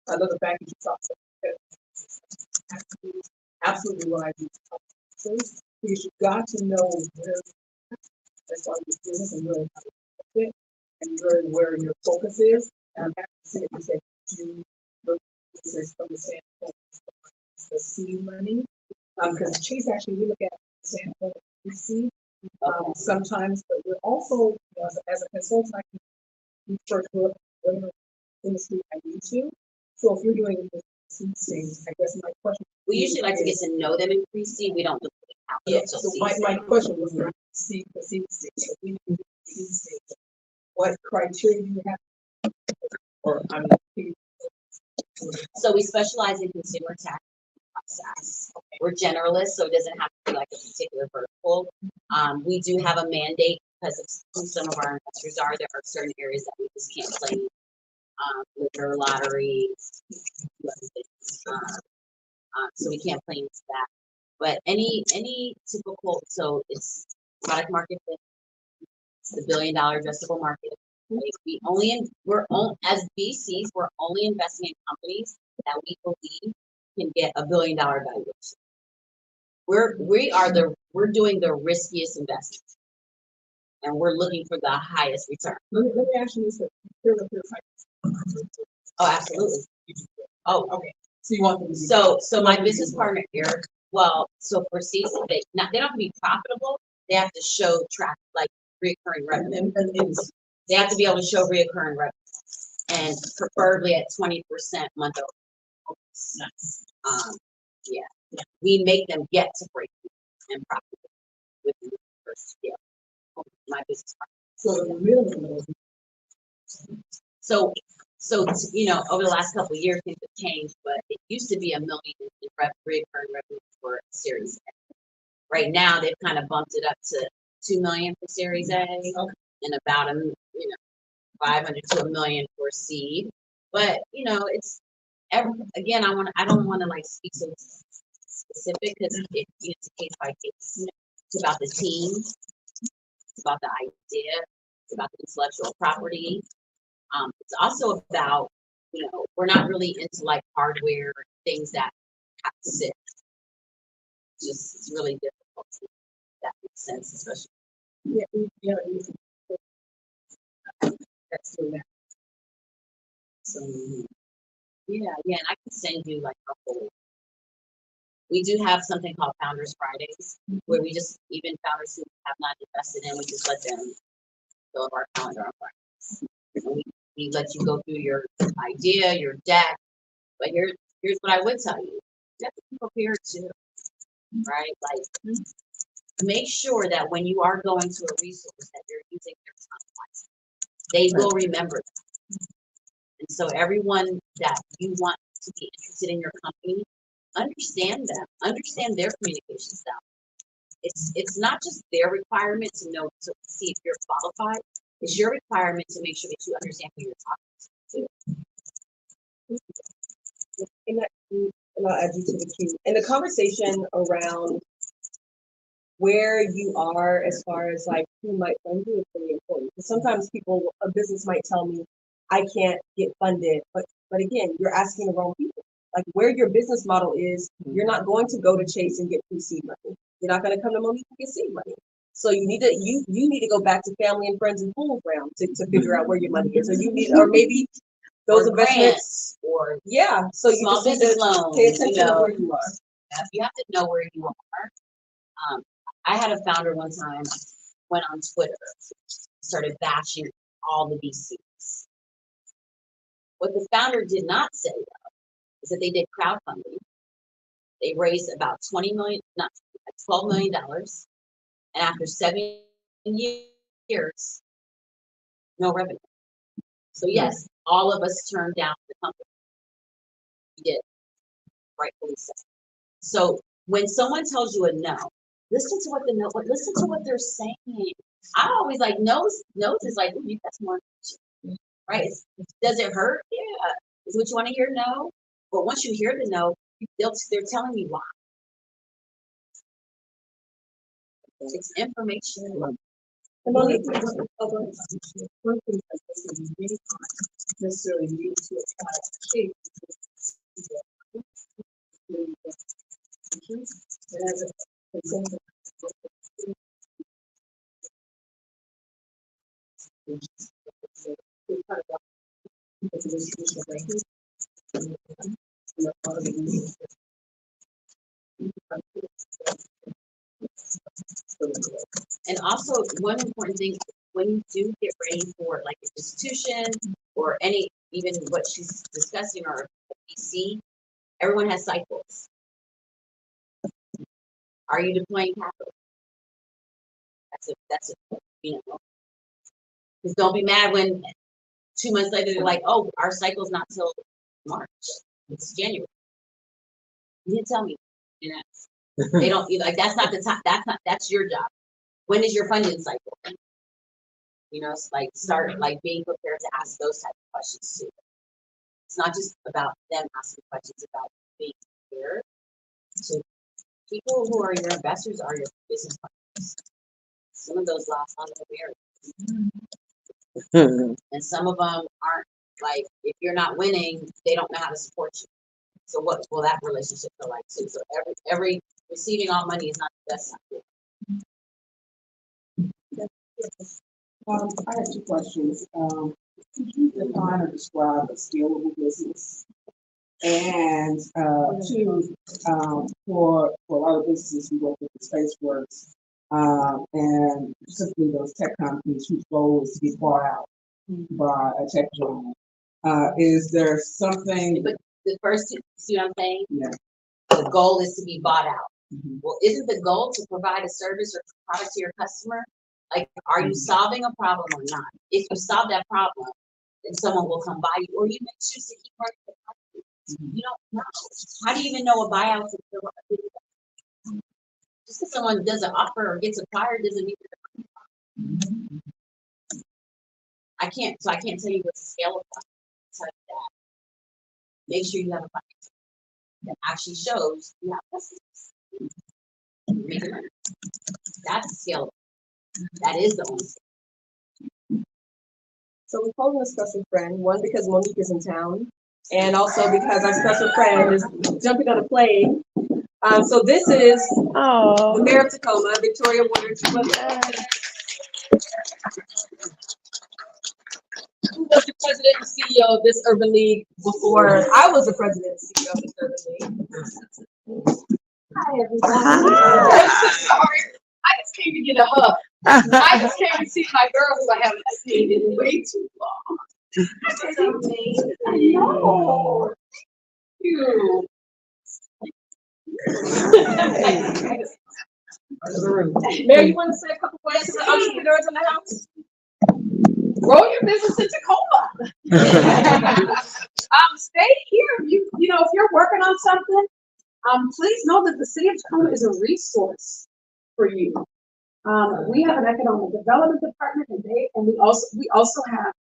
I love the fact that you talk about absolutely what I do. Because you got to know where that's all your business and really how to fit and really where your focus is. And I'm happy to see that you said you look from the standpoint of the seed money. Because Chase actually we look at the standpoint of the seed sometimes, but we're also as a consultant, I can first look whatever industry I need to. So if you're doing the seed things, I guess my question. We usually like to get to know them in pre-seed. We don't look at the capital. So my question was the seed stage. So we need to do the seed stage. What criteria do you have? Or So we specialize in consumer tax process. Okay. We're generalists, so it doesn't have to be like a particular vertical. We do have a mandate because of who some of our investors are. There are certain areas that we just can't play. Liquor, lotteries, so we can't play into that. But any typical, so it's product market fit. It's the $1 billion addressable market. As VCs, we're only investing in companies that we believe can get $1 billion valuation. We're doing the riskiest investments, and we're looking for the highest return. Let me ask you this: Oh, absolutely. Oh, okay. So you want them to be so my business partner Eric. Well, so for seeds, they don't have to be profitable. They have to show reoccurring revenue. They have to be able to show reoccurring revenue, and preferably at 20% month over. Nice. Yeah. We make them get to break even and profitable within the first year. My business partner. So the minimum. So over the last couple of years, things have changed, but it used to be $1 million in recurring revenue for Series A. Right now, they've kind of bumped it up to $2 million for Series A, and about $500 to $1 million for seed. But it's again, I don't want to speak so specific because it's case by case. It's about the team, it's about the idea, it's about the intellectual property. It's also about, we're not really into hardware things that have to sit. It's really difficult. That makes sense, especially. Yeah. That's so that. So Yeah, and I can send you like a whole. We do have something called Founders Fridays, where we just, even founders who have not invested in, we just let them go of our calendar on Fridays. And we let you go through your idea, your deck, but here's what I would tell you. You have to be prepared too, right? Like, make sure that when you are going to a resource that you're using their time wisely. They will remember that. And so everyone that you want to be interested in your company, understand them, understand their communication style. It's not just their requirement to know to see if you're qualified. It's your requirement to make sure that you understand who you're talking to. And I'll add you to the queue. And the conversation around where you are as far as like who might fund you is really important. Because sometimes a business might tell me, I can't get funded, but again, you're asking the wrong people. Like where your business model is, you're not going to go to Chase and get pre-seed money. You're not going to come to Monique and get seed money. So you need to go back to family and friends and pools round to figure out where your money is. Or maybe those Or investments, or yeah. So you small just need business to loans, pay attention to where you are. you have to know where you are. I had a founder one time went on Twitter, started bashing all the VCs. What the founder did not say though is that they did crowdfunding. They raised about $12 million, and after 7 years, no revenue. So yes, all of us turned down the company. We did, rightfully so. So when someone tells you a no, listen to what they're saying. I'm always like, no's is like, ooh, that's more, right? Does it hurt? Yeah. Is what you want to hear? No. But once you hear the no, they're telling you why. It's information. And Monique, One thing I guess is we may not necessarily need to apply to shape. And as a consultant, And also, one important thing, when you do get ready for like an institution or any, even what she's discussing or a VC, everyone has cycles. Are you deploying capital? That's it, you know. Because don't be mad when 2 months later they're like, oh, our cycle's not till March. It's January. You didn't tell me. You know, they don't like that's not the time. That's your job. When is your funding cycle? You know, it's like start like being prepared to ask those type of questions too. It's not just about them asking questions, about being prepared. So people who are your investors are your business partners. Some of those last on the marriage. And some of them aren't, like, if you're not winning, they don't know how to support you. So what will that relationship feel like too? So every receiving all money is not the best time. I have two questions. Could you define or describe a scalable business? And two, for a lot of businesses who work with the SpaceWorks, and specifically those tech companies whose goal is to be bought out by a tech giant, is there something? But the first, see what I'm saying? Yeah. The goal is to be bought out. Mm-hmm. Well, isn't the goal to provide a service or product to your customer? Like, are you solving a problem or not? If you solve that problem, then someone will come buy you, or you may choose to keep running the company. You don't know. How do you even know a buyout is a just because someone does an offer or gets acquired doesn't mean they're money. I can't tell you what to scale up. Tell you that. Make sure you have a finance that actually shows you have customers. Make money. That's scalable. That is the only scale. So we're calling a special friend, one because Monique is in town, and also because our special friend is jumping on a plane. So this is the mayor of Tacoma, Victoria Woodard. Who was Victoria president and CEO of this Urban League before I was the president and CEO of this Urban League. Hi, everybody. I'm so sorry. I just came to get a hug. I just came to see my girl who I haven't seen in way too long. That's amazing. I know. You. Mary, you want to say a couple words to the entrepreneurs in the house? Grow your business in Tacoma. Stay here. You know, if you're working on something, please know that the city of Tacoma is a resource for you. We have an economic development department, and we also have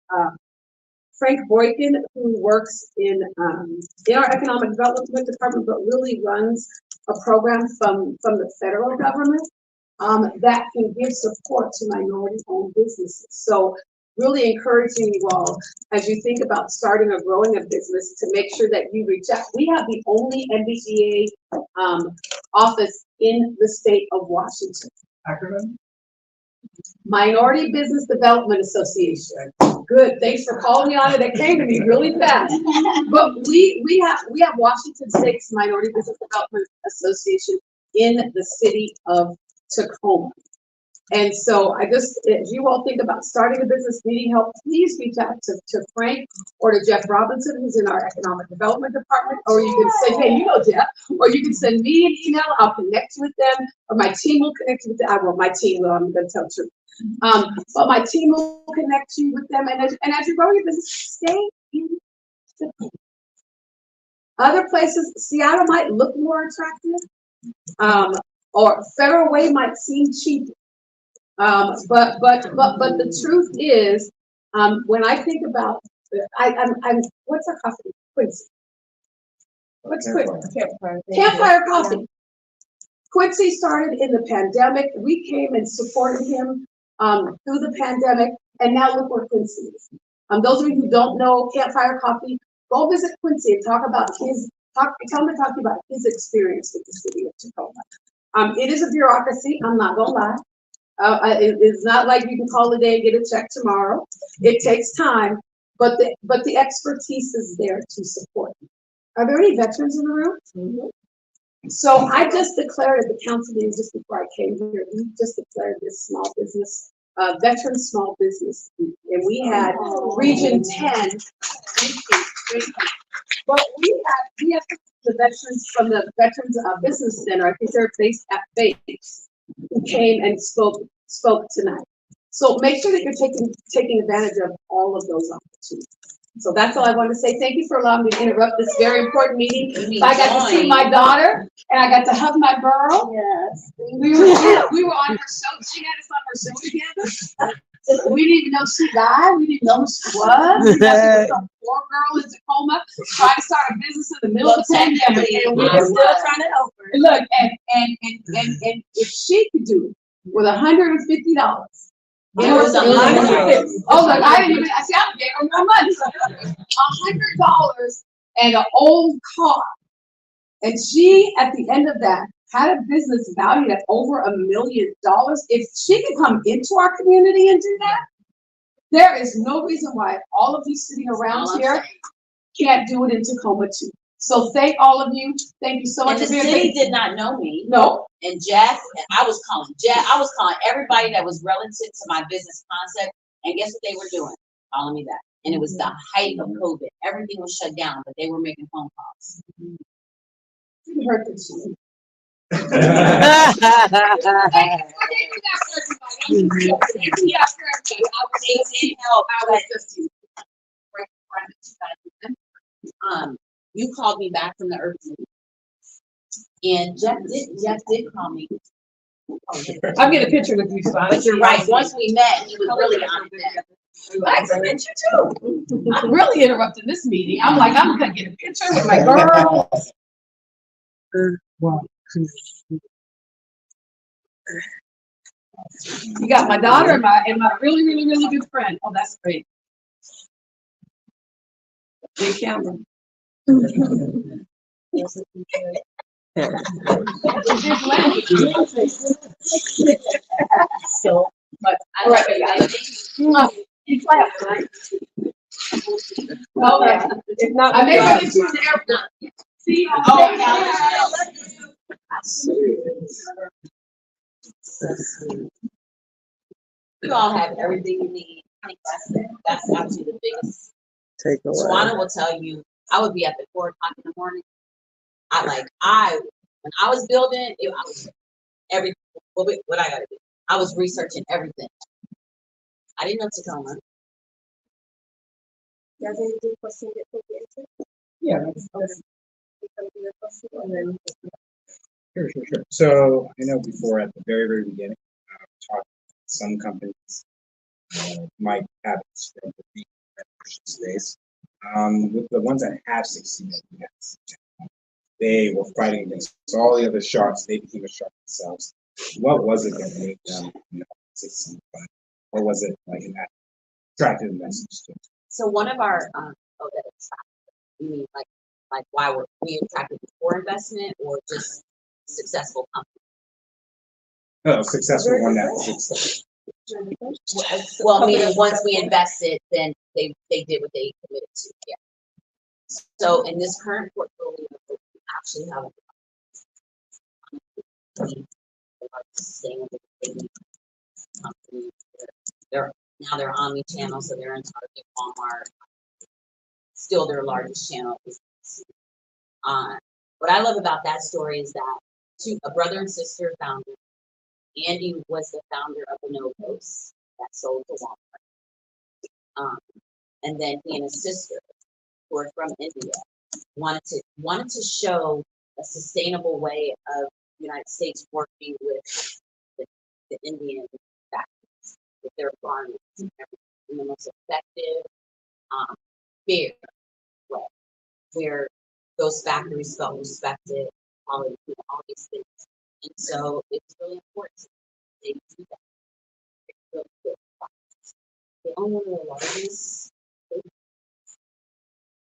Frank Boykin, who works in our economic development department, but really runs a program from the federal government that can give support to minority-owned businesses. So really encouraging you all, as you think about starting or growing a business, to make sure that you reach out. We have the only MBDA office in the state of Washington. Acronym? Minority Business Development Association. Good, thanks for calling me on it. It came to me really fast. But we have Washington State's Minority Business Development Association in the city of Tacoma. And so if you all think about starting a business, needing help, please reach out to Frank or to Jeff Robinson, who's in our economic development department, or you can say, hey, you know Jeff, or you can send me an email, I'll connect you with them, or my team will connect you with them. My team will, I'm gonna tell the truth. But my team will connect you with them, and as you grow your business, stay in Tacoma. Other places, Seattle might look more attractive, or Federal Way might seem cheaper. But the truth is, when I think about, what's our coffee? Quincy. What's Quincy? Campfire Coffee. Quincy started in the pandemic. We came and supported him through the pandemic, and now look where Quincy is. Those of you who don't know Campfire Coffee, go visit Quincy and tell him to talk to you about his experience with the city of Tacoma. It is a bureaucracy, I'm not gonna lie. It's not like you can call a day and get a check tomorrow. It takes time, but the expertise is there to support you. Are there any veterans in the room? Mm-hmm. So I just declared at the council meeting just before I came here, we just declared this small business, veteran small business week. And we had Region 10. Thank you. But we have the veterans from the Veterans Business Center. I think they're based at Base, who came and spoke tonight. So make sure that you're taking advantage of all of those opportunities. So that's all I want to say. Thank you for allowing me to interrupt this very important meeting. I got to see my daughter, and I got to hug my girl. Yes. We were on her show. She had us on her show together. We didn't even know she died. We didn't know who she was. We thought she was some poor girl in Tacoma trying to start a business in the middle of the pandemic, and we were still trying to help her. Look, and if she could do it with $150. It was $100. Oh, look, I didn't even. See, I gave her my money. $100 and an old car, and she, at the end of that, had a business valued at over $1 million. If she could come into our community and do that, there is no reason why all of you sitting around here can't do it in Tacoma too. So thank all of you. Thank you so much. And the city did not know me. No. And Jeff, I was calling everybody that was relative to my business concept. And guess what they were doing? Calling me back. And it was the height of COVID. Everything was shut down, but they were making phone calls. You heard the truth. Thank you you called me back from the Urban League. And Jeff did call me. I'll get a picture with you, Spot. But you're right. Once we met, he was really on it. I met you too. I'm really interrupting this meeting. I'm like, I'm gonna get a picture with my girl. You got my daughter and my really, really, really good friend. Oh, that's great. Big camera. So, but all right, you clap, right? Okay. If not, I may have to choose the airport. See you. You all have everything you need. I think that's actually the biggest. Take away. Tawana will tell you, I would be at the 4 o'clock in the morning. When I was building, I was everything. What I gotta do? I was researching everything. I didn't know Tacoma. Does any good question get put into? Yeah. And then Sure. So I know before at the very beginning, talked some companies might have expanded the membership space. With the ones that have succeeded, yes, they were fighting against all the other sharks. They became a shark themselves. What was it that made them succeed? Or was it like an attractive message to? So one of our that attracted, you mean like why we attracted before investment or just successful company? Oh, successful one that Well, meaning once we invested, then they did what they committed to. Yeah. So in this current portfolio, we actually have sustainable companies. They're omni-channel, so they're in Target, Walmart. Still their largest channel. What I love about that story is that a brother and sister founder. Andy was the founder of Bonobos that sold to Walmart. And then he and his sister, who are from India, wanted to show a sustainable way of the United States working with the Indian factories, with their farmers and everything in the most effective, fair way, where those factories felt respected, all these things. And so it's really important they do that. It's really good. They own one of the largest,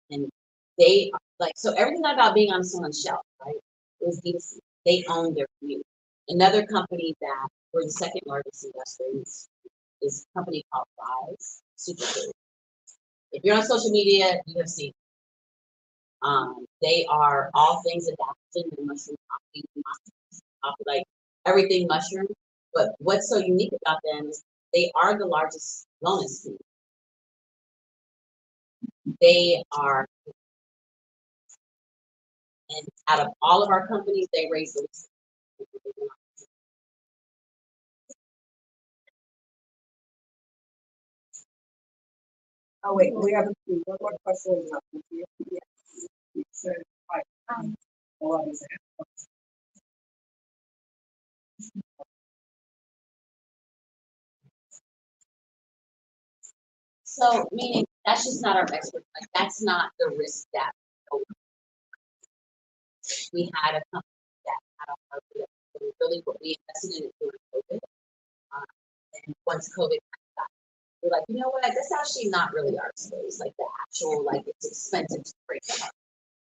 and they so everything about being on someone's shelf, right? It was D2C. They own their community. Another company that we're the second largest investor is a company called Rise Superfood. If you're on social media, you have seen. They are all things adaptogen and mushroom coffee, like everything mushroom. But what's so unique about them is they are the largest wellness team. They are, and out of all of our companies, they raise the least. oh wait, we have one more question. You said, like, a lot of these So meaning that's just not our expert. Like that's not the risk that we had a company that had a market that really what we invested in it during COVID. And once COVID got, we're like, you know what? That's actually not really our space. Like the actual, like it's expensive to break them up.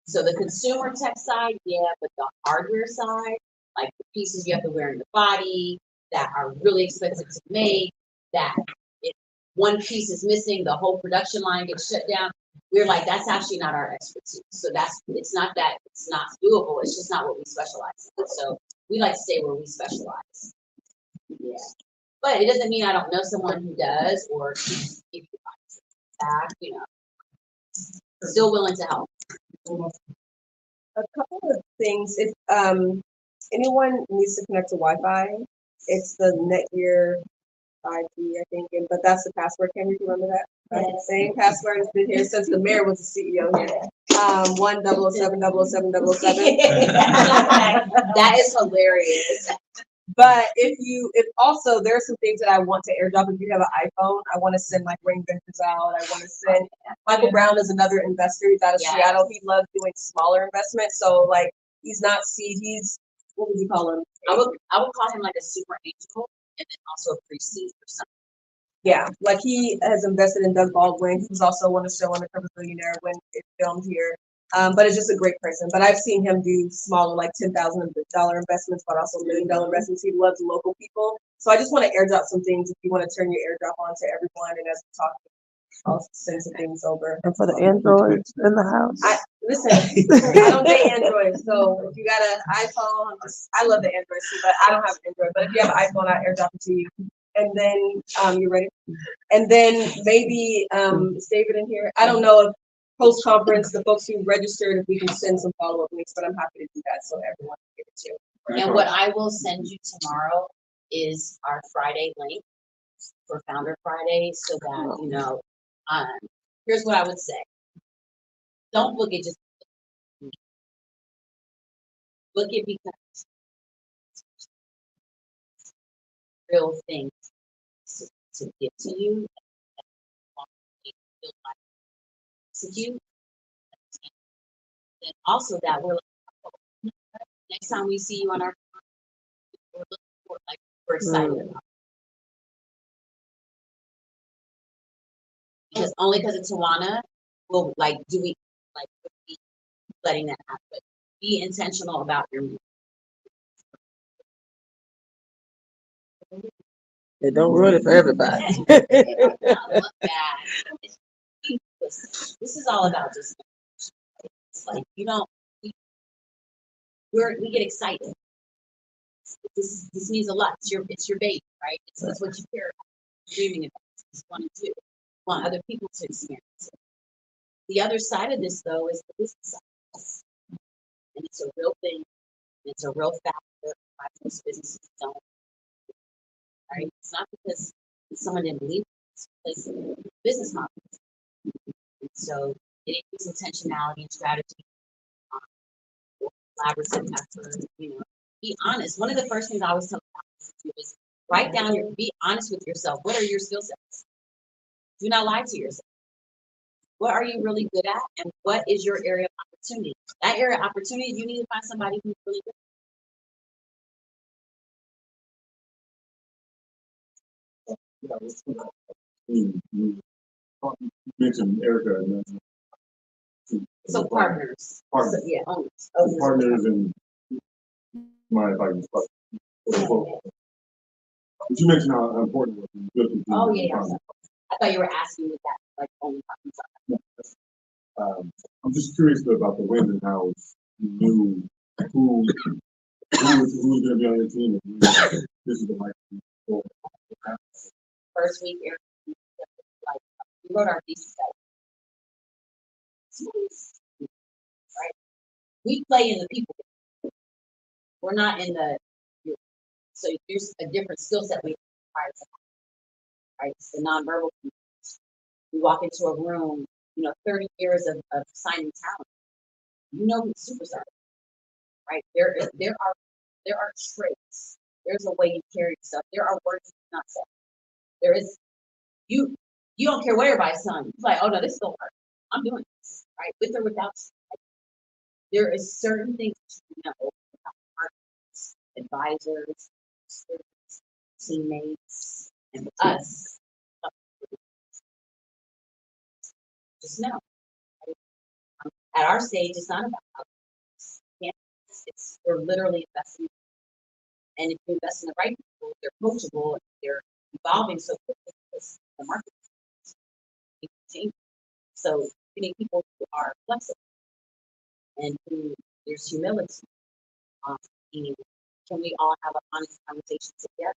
So the consumer tech side, yeah, but the hardware side, like the pieces you have to wear in your body that are really expensive to make, that if one piece is missing, the whole production line gets shut down. We're like, that's actually not our expertise. So it's not that it's not doable. It's just not what we specialize in. So we like to stay where we specialize. Yeah. But it doesn't mean I don't know someone who does or if you back, still willing to help. A couple of things. If anyone needs to connect to Wi-Fi, it's the Netgear 5G, I think, but that's the password. Can you remember that? That's the same password has been here since the mayor was the CEO here. 1007007007. That is hilarious. But if also there are some things that I want to airdrop. If you have an iPhone, I want to send like Ring Ventures out. I want to send Michael Brown is another investor. He's out of Seattle. He loves doing smaller investments. So like he's not seed. He's what would you call him? I would call him like a super angel and then also a pre-seed or something. Yeah, like he has invested in Doug Baldwin. He was also on the show Undercover Billionaire when it filmed here. But it's just a great person. But I've seen him do smaller, like $10,000 investments, but also $1 million investments. He loves local people. So I just want to airdrop some things if you want to turn your airdrop on to everyone. And as we talk, I'll send some things over. And for the androids in the house. Listen, I don't date Android, so if you got an iPhone, I love the Android too, but I don't have an Android. But if you have an iPhone, I'll airdrop it to you. And then, you ready? And then maybe, save it in here. I don't know if post-conference, the folks who registered, if we can send some follow-up links, but I'm happy to do that so everyone can get it too. And what I will send you tomorrow is our Friday link for Founder Friday, so that, you know, here's what I would say. Don't book it just book it because real things to get to you. Execute. And also that we're like, next time we see you on our we're looking for, like, we're excited about it. Because only because it's Tawana will like do we like be letting that happen. But be intentional about your music. They don't ruin it for everybody. Look back. This is all about just it's like you don't we get excited. This means a lot. It's your baby, right? It's what you care about, dreaming about, it's want to do, want other people to experience it. The other side of this though is the business side. And it's a real thing, and it's a real factor why most businesses don't. Right? It's not because someone didn't believe it, it's because the business model. And so it includes intentionality and strategy, collaborative effort, you know, be honest. One of the first things I always tell clients to do is write down be honest with yourself. What are your skill sets? Do not lie to yourself. What are you really good at, and what is your area of opportunity? That area of opportunity, you need to find somebody who's really good. Yeah, let's put that. You mentioned Erica and then. So partners. Partners. So, yeah, owners. Partners and mind if I can start. But you mentioned how important it was in building. Oh yeah, yeah. I thought you were asking me that, like only partners. I'm just curious though about the wins and how you knew who was going to be on your team and this is the right team for. First week, Eric, like we wrote our thesis out. Right? We play in the people. We're not in the. So there's a different skill set we require to have. Right? It's the nonverbal. We walk into a room, you know, 30 years of signing talent. You know who's superstar, right? There are traits. There's a way you carry yourself. There are words you cannot say. There is you don't care what everybody's telling you. It's like, oh no, this is gonna work. I'm doing this, right? With or without. There is certain things you know about partners, advisors, students, teammates, and us. Just know. At our stage, it's not about us. We're literally investing. And if you invest in the right people, they're coachable, they're evolving so quickly because the market is changing. So you need people who are flexible and who there's humility. And can we all have an honest conversation together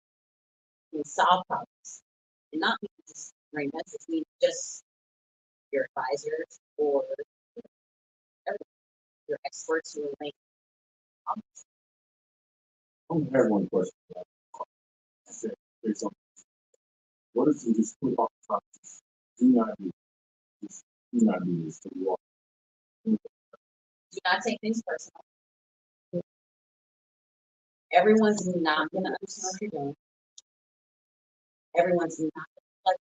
and solve problems? And not just bring messages, mean just your advisors or your experts who are making problems. I only have one question. What is it just put off the top? Do not do this. Do not do this. Do not take things personal. Everyone's not going to understand what you're doing. Everyone's not like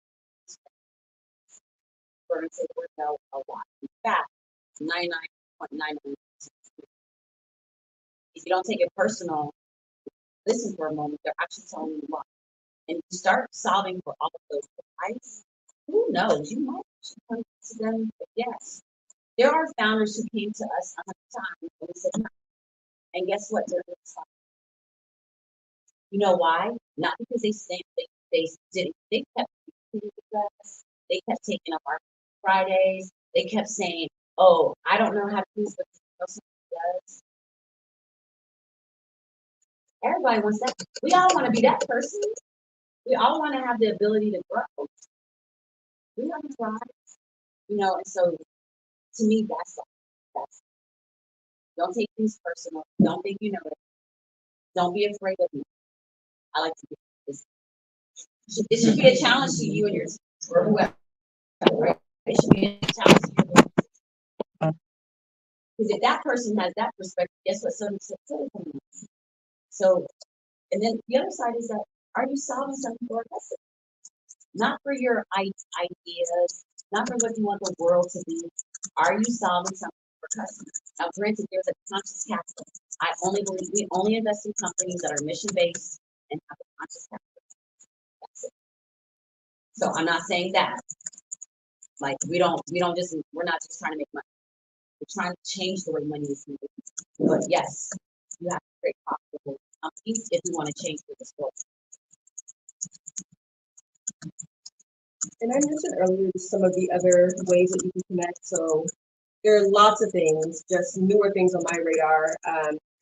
we're going to say the word no a lot. In fact, 99.99%. If you don't take it personal, listen for a moment. They're actually telling you why, and you start solving for all of those whys. Who knows? You might come to them. Yes, there are founders who came to us 100 times and we said no. And guess what? They're going to stop. You know why? Not because they didn't. They kept because They kept taking up our Fridays. They kept saying, "Oh, I don't know how to do this, but this person does." Everybody wants that. We all want to be that person. We all want to have the ability to grow. We want to thrive, And so, to me, that's. Don't take things personal. Don't think you know it. Don't be afraid of me. I like to be. It should be a challenge to you and yours, or whoever. Right? It should be a challenge to you. Because if that person has that perspective, guess what? So. So, and then the other side is that, are you solving something for a customer? Not for your ideas, not for what you want the world to be. Are you solving something for customers? Now, granted, there's a conscious capital. I only believe we only invest in companies that are mission based and have a conscious capital. That's it. So I'm not saying that. Like we're not just trying to make money. We're trying to change the way money is made. But yes, you have to create profitable companies if you want to change this world. And I mentioned earlier some of the other ways that you can connect. So there are lots of things, just newer things on my radar,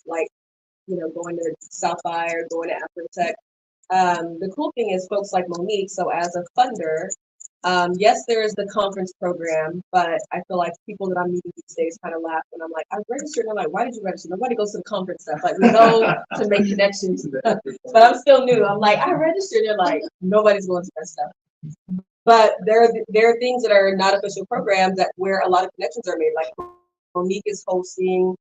like going to South by or going to Afrotech. The cool thing is folks like Monique. So as a funder, yes, there is the conference program, but I feel like people that I'm meeting these days kind of laugh when I'm like, I registered. And I'm like, why did you register? Nobody goes to the conference stuff. Like we go to make connections, but I'm still new. I'm like, I registered. They're like, nobody's going to that stuff. But there are things that are not official programs that where a lot of connections are made. Like Monique is hosting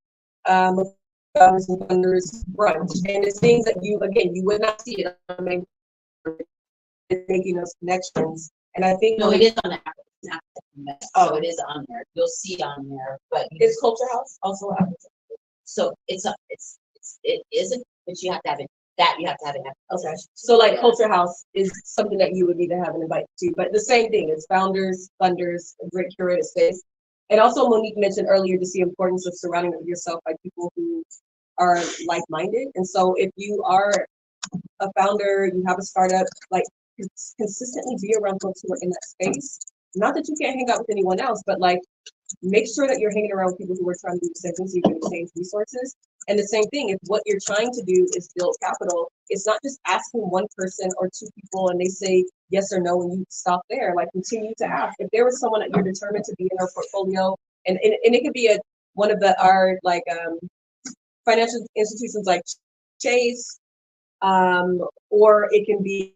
founders and funders brunch, and it's things that you would not see it. I mean, making those connections, and I think No, it is on the app. It's not Oh, it is on there. You'll see on there, but is Culture House also out? so it isn't, but you have to have it. You have to have it. Okay, so like Culture House is something that you would need to have an invite to, but the same thing is founders, funders, a great curated space. And also Monique mentioned earlier just the importance of surrounding yourself by people who are like-minded. And so if you are a founder, you have a startup, like consistently be around folks who are in that space. Not that you can't hang out with anyone else, but like make sure that you're hanging around with people who are trying to do the same thing so you can exchange resources. And the same thing, if what you're trying to do is build capital, it's not just asking one person or two people and they say yes or no and you stop there. Like continue to ask. If there was someone that you're determined to be in our portfolio, and it could be one of our financial institutions like Chase, or it can be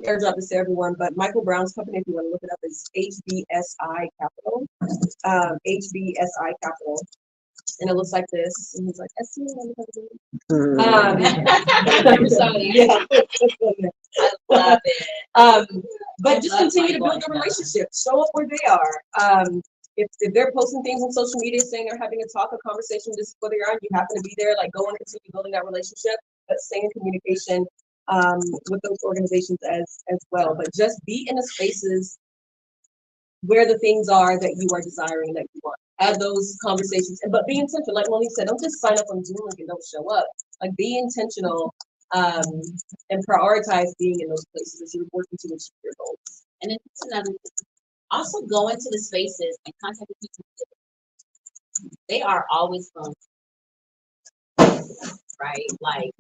airdrop this to everyone, but Michael Brown's company, if you want to look it up, is HBSI Capital. HBSI Capital. And it looks like this. And he's like, Love it. But just continue to build the relationship. Show up where they are. If they're posting things on social media saying they're having a talk, a conversation, just whether you're on, you happen to be there, like go and continue building that relationship, but stay in communication with those organizations as well. But just be in the spaces where the things are that you are desiring, that you want. Have those conversations, but be intentional. Like Monique said, don't just sign up on Zoom and don't show up. Like be intentional and prioritize being in those places as you're working to achieve your goals. And then it's another thing. Also go into the spaces and contact the people. They are always fun, right? Like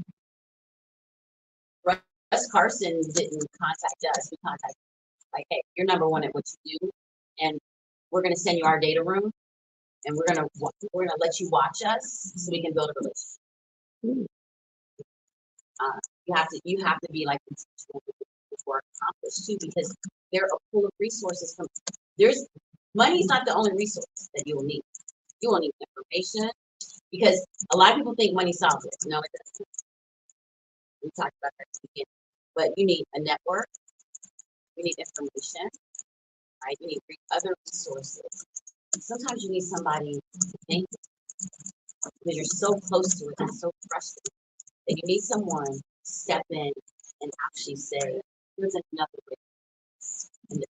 Russ Carson didn't contact us. We contacted like, hey, you're number one at what you do, and we're gonna send you our data room, and we're gonna let you watch us so we can build a relationship. You have to be like before accomplished too, because they're a pool of resources. Money's not the only resource that you will need. You will need information, because a lot of people think money solves it. No, it doesn't. We talked about that at the beginning. But you need a network. You need information, right? You need other resources. Sometimes you need somebody to think, because you're so close to it and so frustrated that you need someone to step in and actually say, here's another way.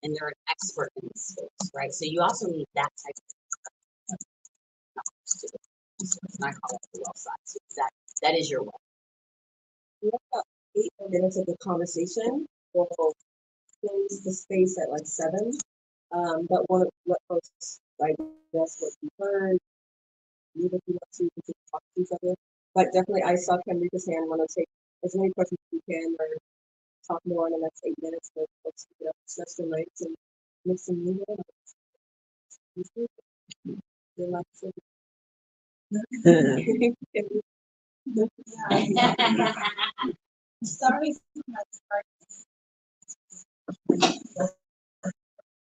And they're an expert in this space, right? So you also need that type of knowledge too. And I call it the well side. So that is your way. We have about 8 more minutes of the conversation. We'll lease the space at like 7. But one of what folks, I guess, what you heard, even if you want to, we can talk to each other. But definitely, I saw Kenrika's hand, want to take as many questions as you can, or talk more in the next 8 minutes, but folks, stretch their legs and make some movement. Relax. Sorry for my part,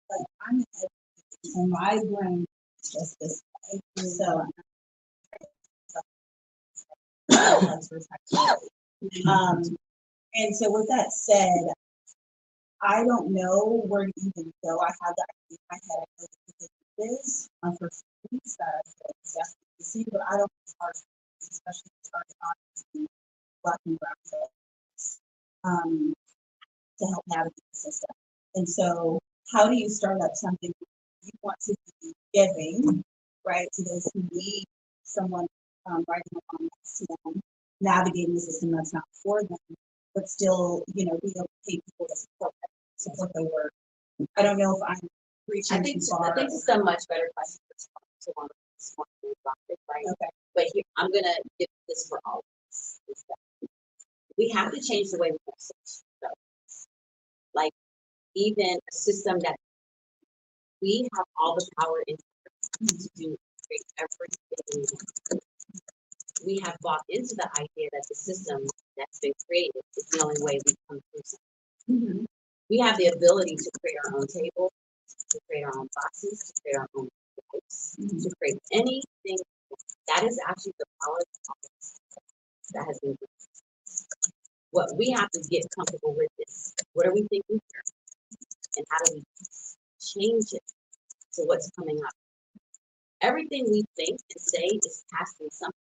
but I'm an educator, so my brain is this way. So that's perspective. And so with that said, I don't know where to even go. I have that idea in my head. I know what it is for students that it's definitely to see, but I don't know it's hard, especially with target audience, Black and brown folks, to help navigate the system. And so, how do you start up something you want to be giving, right, to those who need someone writing along next to them, navigating the system that's not for them, but still, being able to pay people to support their work. I don't know if I'm reaching too far. I think it's a much better question to one of this one, right? Okay. But here, I'm gonna give this for all of us. Is that we have to change the way we message. So, like, even a system that we have all the power in to do create everything. We have bought into the idea that the system that's been created is the only way we come through something. We have the ability to create our own table, to create our own boxes, to create our own lives, to create anything. That is actually the power that has been given. What we have to get comfortable with is what are we thinking here, and how do we change it to what's coming up. Everything we think and say is casting something.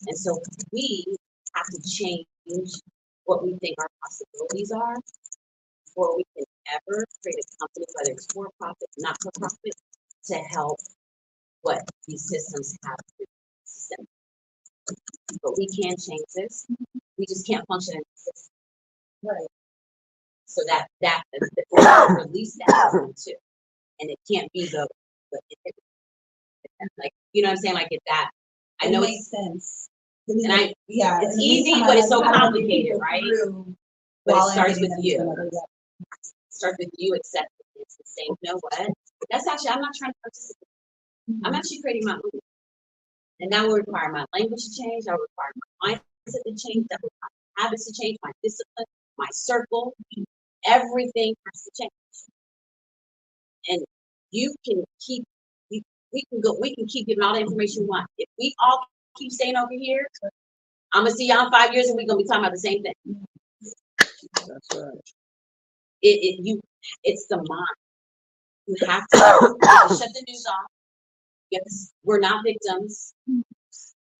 And so we have to change what we think our possibilities are before we can ever create a company, whether it's for profit, not for profit, to help what these systems have to system. But we can change this. We just can't function in the system. Right. So that release that too. And it can't be the like, you know what I'm saying? Like that. I know it makes sense. and yeah, it's easy, but it's so complicated, right? But it starts with you. It starts with you accepting this and saying, you know what? That's actually, I'm not trying to participate. I'm actually creating my own. And that will require my language to change. That will require my mindset to change. That will require my habits to change, my discipline, my circle. Everything has to change. And you can keep, we can keep giving all the information we want. If we all keep staying over here, I'm gonna see y'all in 5 years and we're gonna be talking about the same thing. That's right. It's the mind. You have to shut the news off. Yes, we're not victims.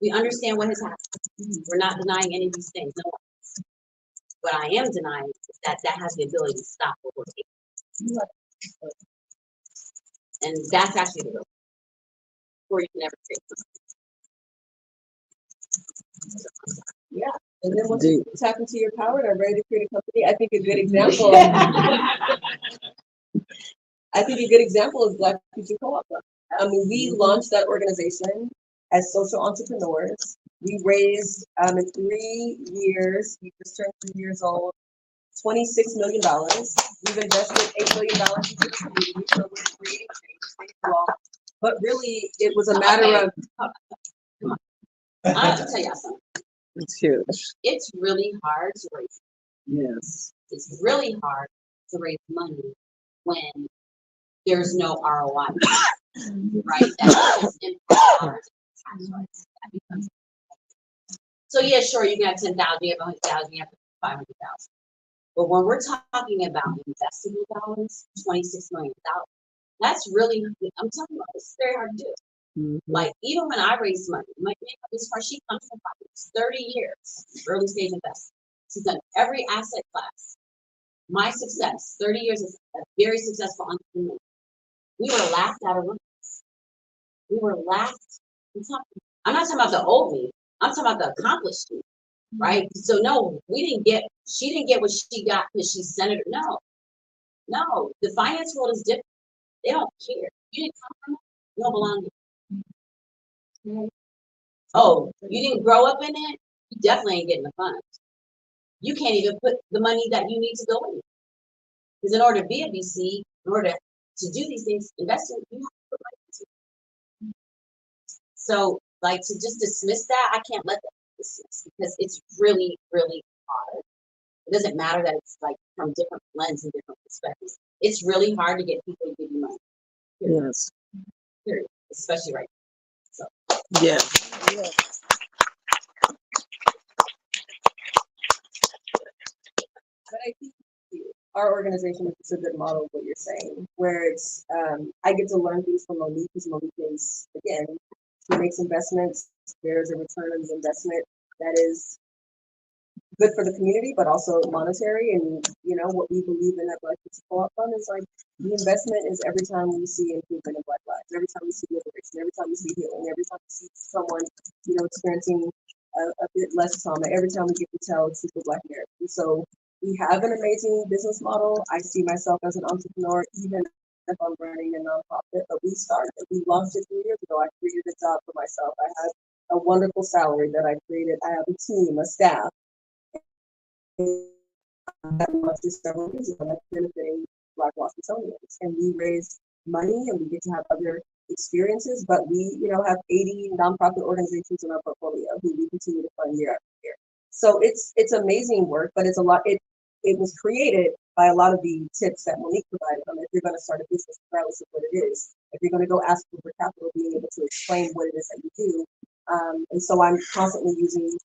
We understand what has happened. We're not denying any of these things. No. What I am denying is that has the ability to stop what we're taking. And that's actually the real. Or you can never create something. Yeah. And then once you tap into your power and are ready to create a company, I think a good example. I think a good example is Black Future Co-op. I mean, we launched that organization as social entrepreneurs. We raised in 3 years, we just turned 3 years old, $26 million. We've invested $8 million into the community, so we're creating change. But really, it was a matter of. I have to tell y'all something. It's huge. It's really hard to raise. Yes. It's really hard to raise money when there's no ROI, right? That's just impact dollars and tax rights. That becomes. So yeah, sure, you can have 10,000, you have 100,000, you have 500,000. But when we're talking about investable dollars, $26 million, that's really, I'm talking about, it's very hard to do. Like, even when I raise money, my this part, she comes from 30 years, early stage investor. She's done every asset class. My success, 30 years as a very successful entrepreneur. We were laughed out of rooms. We were laughed. I'm not talking about the old me. I'm talking about the accomplished me. right? So no, she didn't get what she got because she's senator. No, the finance world is different. They don't care. You didn't come from it, you don't belong here. Oh, you didn't grow up in it, you definitely ain't getting the funds. You can't even put the money that you need to go in. Because in order to be a VC, in order to do these things, investing, you have to put money into it. So, like, to just dismiss that, I can't let that dismiss because it's really, really hard. It doesn't matter that it's like from different lens and different perspectives. It's really hard to get people to give you money. Period. Yes. Period. Especially right now. So. Yeah. But I think our organization is a good model of what you're saying, where it's I get to learn things from Monique because Monique is, again, she makes investments. There's a return on the investment that is good for the community, but also monetary. And you know what we believe in at Black People Co-op Fund is like the investment is every time we see improvement in Black lives, every time we see liberation, every time we see healing, every time we see someone, you know, experiencing a bit less trauma, every time we get to tell true Black narrative. So we have an amazing business model. I see myself as an entrepreneur, even if I'm running a nonprofit. But we launched it 3 years ago. I created a job for myself. I have a wonderful salary that I created. I have a team, a staff that launched this several years ago that's benefiting Black Washingtonians. And we raise money and we get to have other experiences, but we, you know, have 80 nonprofit organizations in our portfolio who we continue to fund year after year. So it's amazing work, but it's a lot. It was created by a lot of the tips that Monique provided on if you're going to start a business, regardless of what it is. If you're going to go ask for capital, being able to explain what it is that you do. And so I'm constantly using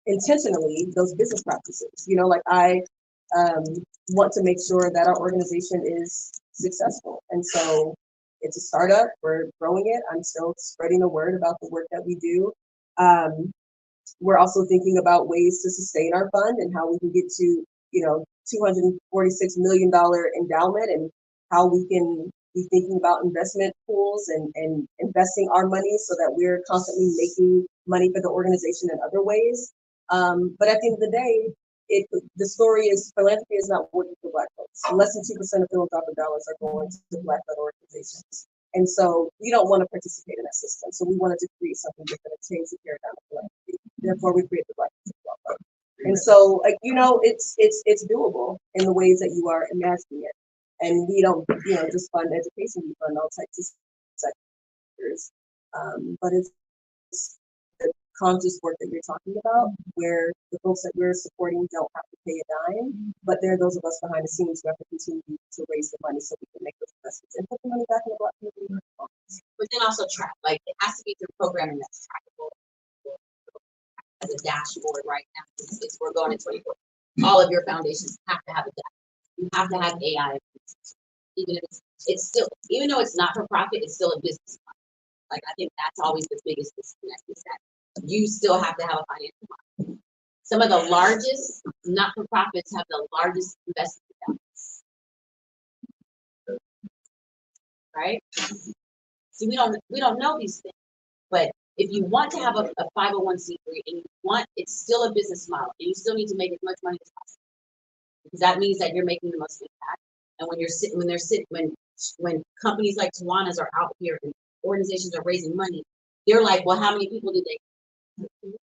intentionally those business practices. You know, like I want to make sure that our organization is successful. And so it's a startup, we're growing it. I'm still spreading the word about the work that we do. We're also thinking about ways to sustain our fund and how we can get to, you know, $246 million endowment and how we can be thinking about investment pools and investing our money so that we're constantly making money for the organization in other ways. But at the end of the day, the story is philanthropy is not working for Black folks. Less than 2% of philanthropic dollars are going to Black-led organizations. And so we don't want to participate in that system. So we wanted to create something different and change the paradigm of philanthropy. Therefore, we create the Black People Co-op Fund. And so, like, you know, it's doable in the ways that you are imagining it. And we don't, you know, just fund education, we fund all types of sectors. But it's the conscious work that you're talking about, where the folks that we're supporting don't have to pay a dime, but there are those of us behind the scenes who have to continue to raise the money so we can make those investments and put the money back in the Black community. But then also track, like it has to be through programming that's trackable as a dashboard right now. We're going in 24. All of your foundations have to have a dashboard. You have to have AI. Even if it's still, even though it's not for profit, it's still a business model. Like I think that's always the biggest disconnect is that you still have to have a financial model. Some of the largest not-for-profits have the largest investment accounts. Right? See, we don't know these things. But if you want to have a 501c3 and you want, it's still a business model, and you still need to make as much money as possible. Because that means that you're making the most impact. And when companies like Tawana's are out here and organizations are raising money, they're like, well, how many people did they?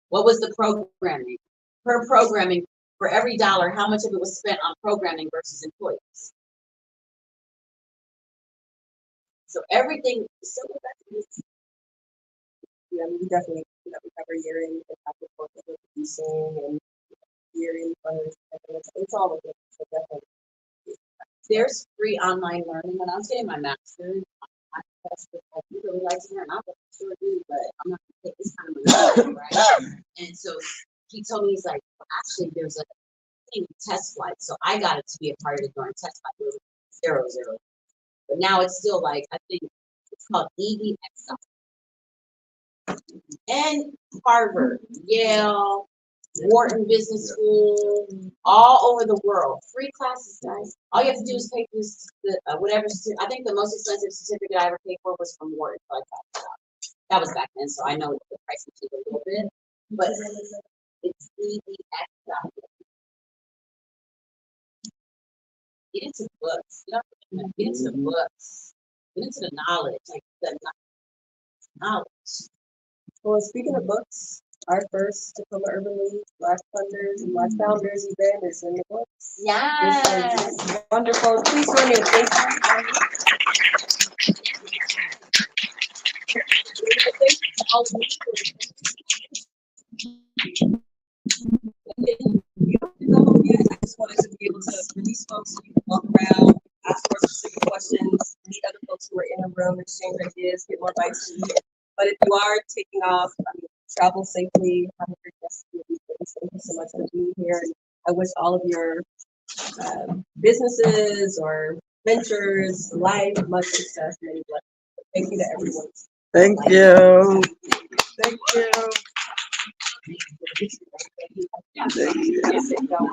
What was the programming? Per programming, for every dollar, how much of it was spent on programming versus employees? So everything is so effective. Yeah, I mean, we definitely, you know, we have our year-end impact report that we're producing and year-end fundraising. It's all of it. So definitely. There's free online learning. When I was getting my master's, my professor was like, you really like to learn? I was like, sure do, but I'm not going to take this kind of money, right? And so he told me, he's like, well, actually, there's a thing, test flight. So I got it to be a part of it during test flight. It was 0. But now it's still like, I think it's called EDX. And Harvard, Yale, Wharton Business School, all over the world. Free classes, guys. All you have to do is pay for whatever. I think the most expensive certificate I ever paid for was from Wharton. Like that was back then, so I know the price is a little bit. But It's EDX. Get into books. Get into books. Get into the knowledge, like the knowledge. Well, speaking of books, our first Tacoma Urban League Black Funders and Black Founders event is in the books. Yes. This is wonderful. Please join me in thanking All of I just wanted to be able to release folks so you can walk around, ask more specific questions, meet other folks who are in the room, exchange ideas, get more bites to eat. But if you are taking off, travel safely, have a great rest of your weekend. Thank you so much for being here. And I wish all of your businesses or ventures, life, much success, many blessings. Thank you to everyone. Thank you. Thank you. Thank you.